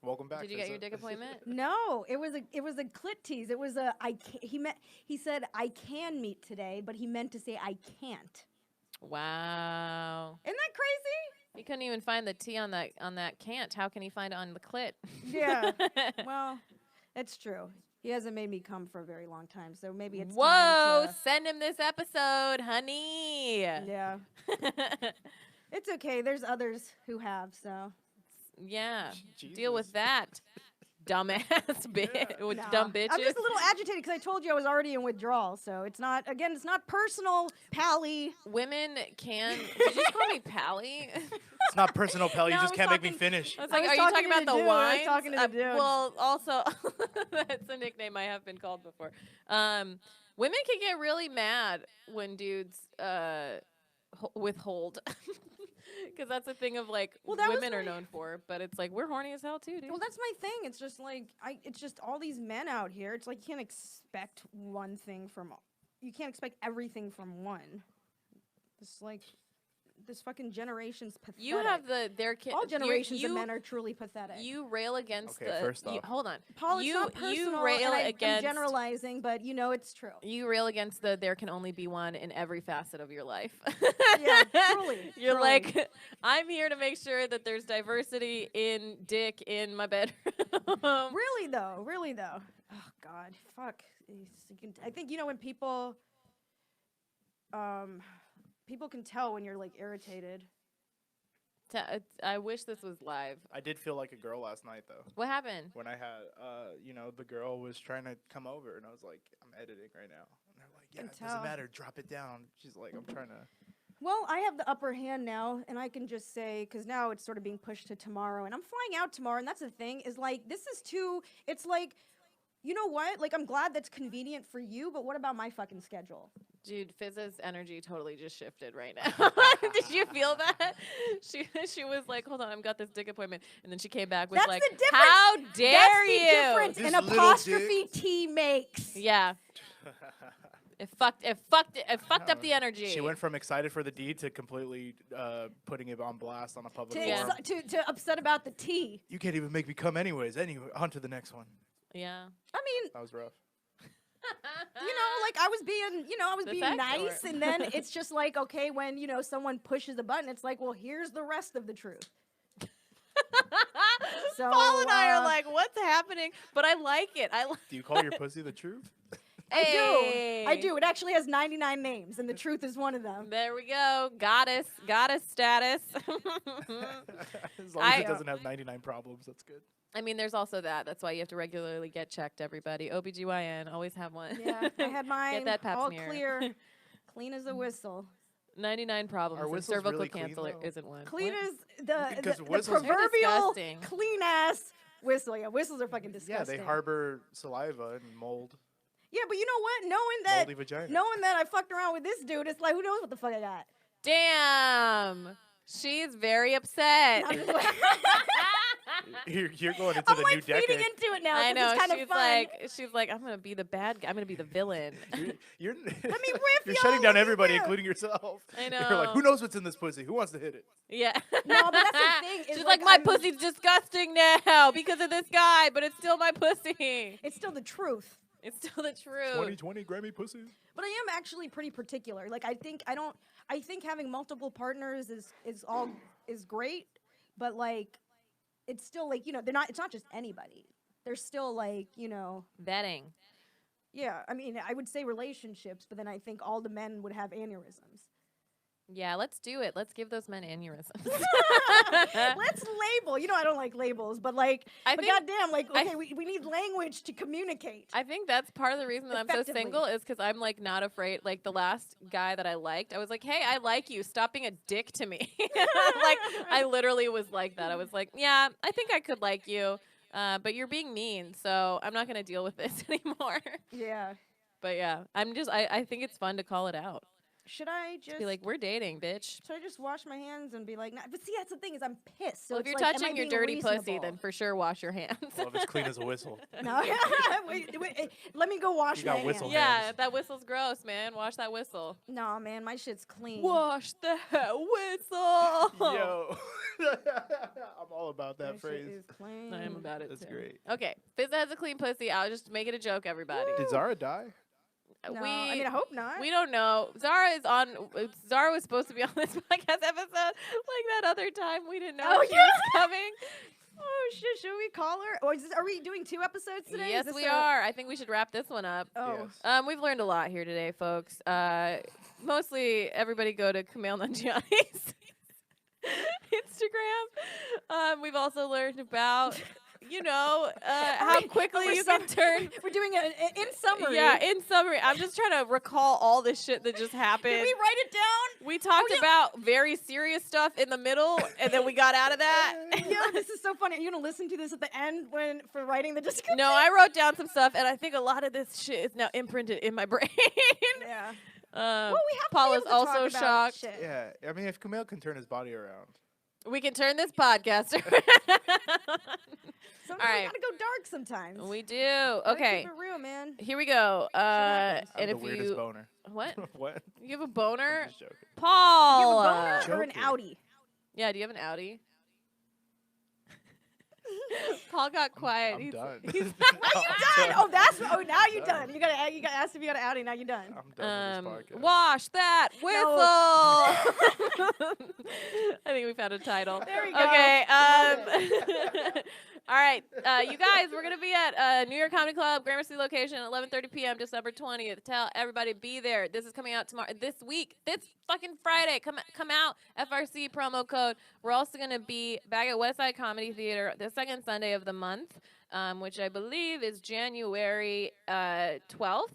Welcome back. Did you get your dick appointment? No, it was a clit tease. It was a he said I can meet today, but he meant to say I can't. Wow. Isn't that crazy? He couldn't even find the T on that can't. How can he find it on the clit? Yeah. Well, it's true. He hasn't made me come for a very long time, so maybe it's Whoa! time to, Send him this episode, honey. yeah. It's okay. There's others who have, so. Yeah. Jesus. Deal with that. Dumbass bitch. With Nah. dumb bitches. I'm just a little agitated because I told you I was already in withdrawal, so it's not personal, Pally. Women can. Did you just call me Pally? It's not personal, Pal. You No, I just was can't make me talking- finish. I was I like, was are you talking talking to about the the dude. I was wines? talking to the dude. Well, also, that's a nickname I have been called before. Women can get really mad when dudes withhold. Because that's a thing of like Well, that was women are my- known for, but it's like we're horny as hell too, dude. Well, that's my thing. It's just like it's just all these men out here. It's like you can't expect one thing from. You can't expect everything from one. It's like this fucking generation's pathetic. You have all generations of men are truly pathetic. You rail against Okay, first off. hold on. Paul, it's you not personal, rail and I'm against generalizing, but you know it's true. You rail against the there can only be one in every facet of your life. Yeah, truly. You're truly. like, I'm here to make sure that there's diversity in dick in my bedroom. Really though. Oh God, fuck. I think when people, people can tell when you're like irritated. I wish this was live. I did feel like a girl last night, though. What happened? When I had, the girl was trying to come over, and I was like, I'm editing right now. And they're like, yeah, Can it doesn't tell. matter. Drop it down. She's like, I'm trying to. Well, I have the upper hand now, and I can just say, because now it's sort of being pushed to tomorrow, and I'm flying out tomorrow, and that's the thing, is like, this is too, it's like, you know what? Like, I'm glad that's convenient for you, but what about my fucking schedule? Dude, Fizza's energy totally just shifted right now. Did you feel that? She was like, hold on, I've got this dick appointment. And then she came back with That's like, the difference. how dare That's you? the difference This an little apostrophe dick. T makes. Yeah. It fucked up the energy. She went from excited for the deed to completely putting it on blast on a public To, Yeah. forum. to upset about the T. You can't even make me come anyways. Anyway, on to the next one. Yeah. I mean, That was rough. like I was The being facts nice, are- and then it's just like, okay, when, someone pushes a button, it's like, well, here's the rest of the truth. So, Paul and I are like, what's happening? But I like it. Do you call your pussy the truth? I do. It actually has 99 names, and the truth is one of them. There we go. Goddess status. As long as it doesn't have 99 problems, that's good. I mean, there's also that. That's why you have to regularly get checked, everybody. OBGYN, always have one. Yeah, I had mine that pap all smear. clear, clean as a whistle. 99 problems. Are And whistles cervical really clean, cancer though? isn't one. Clean What? as the Because the whistles- They're proverbial disgusting. clean ass whistle. Yeah, whistles are fucking Yeah, disgusting. they harbor saliva and mold. Yeah, but you know what? Moldy vagina. Knowing that I fucked around with this dude, it's like, who knows what the fuck I got? Damn. She's very upset. I'm just like, You're going into I'm the like new feeding decade. into it now. I 'cause know. It's kind of She's fun. she's like, I'm gonna be the bad guy. I'm gonna be the villain. You're riff, you're y'all, shutting down let me everybody, riff. including yourself. I You're like, know. who knows what's in this pussy? Who wants to hit it? Yeah. No, but that's the thing, is She's like, like, my I'm- pussy's disgusting now because of this guy, but it's still my pussy. It's still the truth. It's still the truth. 2020 Grammy pussy. But I am actually pretty particular. Like, I think having multiple partners is great, but like, it's still like, it's not just anybody. There's still like, Betting. yeah, I mean, I would say relationships, but then I think all the men would have aneurysms. Yeah, let's do it. Let's give those men aneurysms. Let's label. I don't like labels, but like, I but think- goddamn, like, I- okay, we need language to communicate. I think that's part of the reason that I'm so Effectively. single is because I'm like not afraid. Like the last guy that I liked, I was like, "Hey, I like you. Stop being a dick to me." Like I literally was like that. I was like, "Yeah, I think I could like you, but you're being mean, so I'm not gonna deal with this anymore." Yeah. But yeah, I think it's fun to call it out. Should I just Be like, we're dating, bitch. should I just wash my hands and be like, nah? But see, that's the thing is I'm pissed. So Well, if it's you're like, am I touching your being dirty pussy, reasonable? then for sure wash your hands. Well, if it's clean as a whistle. No, wait, let me go wash You my got hands. whistle Yeah, hands. that whistle's gross, man. Wash that whistle. No, man, my shit's clean. Wash that whistle. Yo. I'm all about My that shit phrase. is clean. I am about it That's too. great. Okay, Fizaa has a clean pussy. I'll just make it a joke, everybody. Did Zara die? No, I mean, I hope not. We don't know. Zara is on. Zara was supposed to be on this podcast episode like that other time. We didn't know Oh, she was coming. Oh shit! Should we call her? Or are we doing 2 episodes today? Yes, Is this we a- are. I think we should wrap this one up. Oh, Yes. We've learned a lot here today, folks. Mostly, everybody go to Kumail Nanjiani's Instagram. We've also learned about, how quickly you can turn. We're doing it in summary. Yeah, in summary, I'm just trying to recall all this shit that just happened. Did we write it down? We talked yeah. about very serious stuff in the middle, and then we got out of that. Yeah, this is so funny. Are you gonna listen to this at the end for writing the description? No, I wrote down some stuff, and I think a lot of this shit is now imprinted in my brain. Yeah. Well, we have Paula's to be able to also talk about shocked. shit. Yeah. I mean, if Kumail can turn his body around. We can turn this podcast around. Sometimes All right. we gotta go dark sometimes. We do. Gotta Okay. Keep it real, man. Here we go. happens. I'm And the if weirdest you boner. what? What? You have a boner, I'm just joking. Paul? You have a boner or an Joking. Audi? Yeah. Do you have an Audi? Paul got quiet. I'm He's done. he's Done. Oh, now you're done. You got asked if you got an Audi. Now you're done. I'm done with this podcast. Wash that whistle. I think we found a title. There we go. Okay. Love All right, you guys, we're gonna be at New York Comedy Club, Gramercy location, 11:30 p.m. December 20th. Tell everybody be there. This is coming out tomorrow. This week, this fucking Friday. Come out. FRC promo code. We're also gonna be back at West Side Comedy Theater the second Sunday of the month, which I believe is January 12th.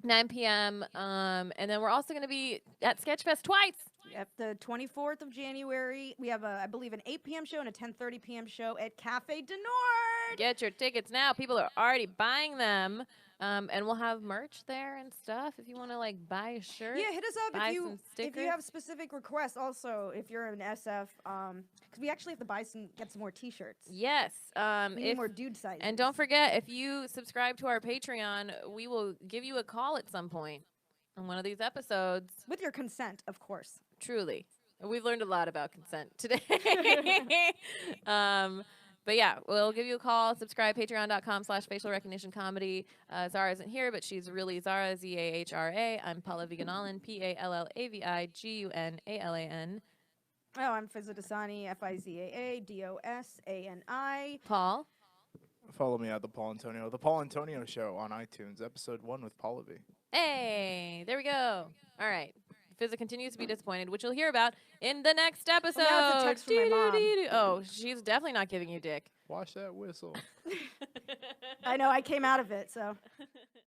9 p.m. And then we're also going to be at Sketchfest twice. At the 24th of January, we have I believe, an 8 p.m. show and a 10:30 p.m. show at Cafe de Nord. Get your tickets now. People are already buying them. And we'll have merch there and stuff if you want to buy a shirt. Yeah, hit us up buy if some you stickers. have specific requests. Also, if you're an SF, because we actually have to get some more T-shirts. Yes. We need more dude sizes. And don't forget, if you subscribe to our Patreon, we will give you a call at some point on one of these episodes. with your consent, of course. Truly. We've learned a lot about consent today. But yeah, we'll give you a call. Subscribe, patreon.com/facial recognition comedy. Zara isn't here, but she's really Zara, Zahra. I'm Pallavi Gunalan, Pallavi Oh, I'm Fizaa Dosani, Fizaa Dosani. Paul. Follow me at The Paul Antonio. The Paul Antonio Show on iTunes, episode 1 with Pallavi. Hey, there we go. All right. Fizaa continues to be disappointed, which you'll hear about in the next episode. now it's a text from my mom. Doo-doo-doo-doo. Oh, she's definitely not giving you dick. Wash that whistle. I know, I came out of it, so.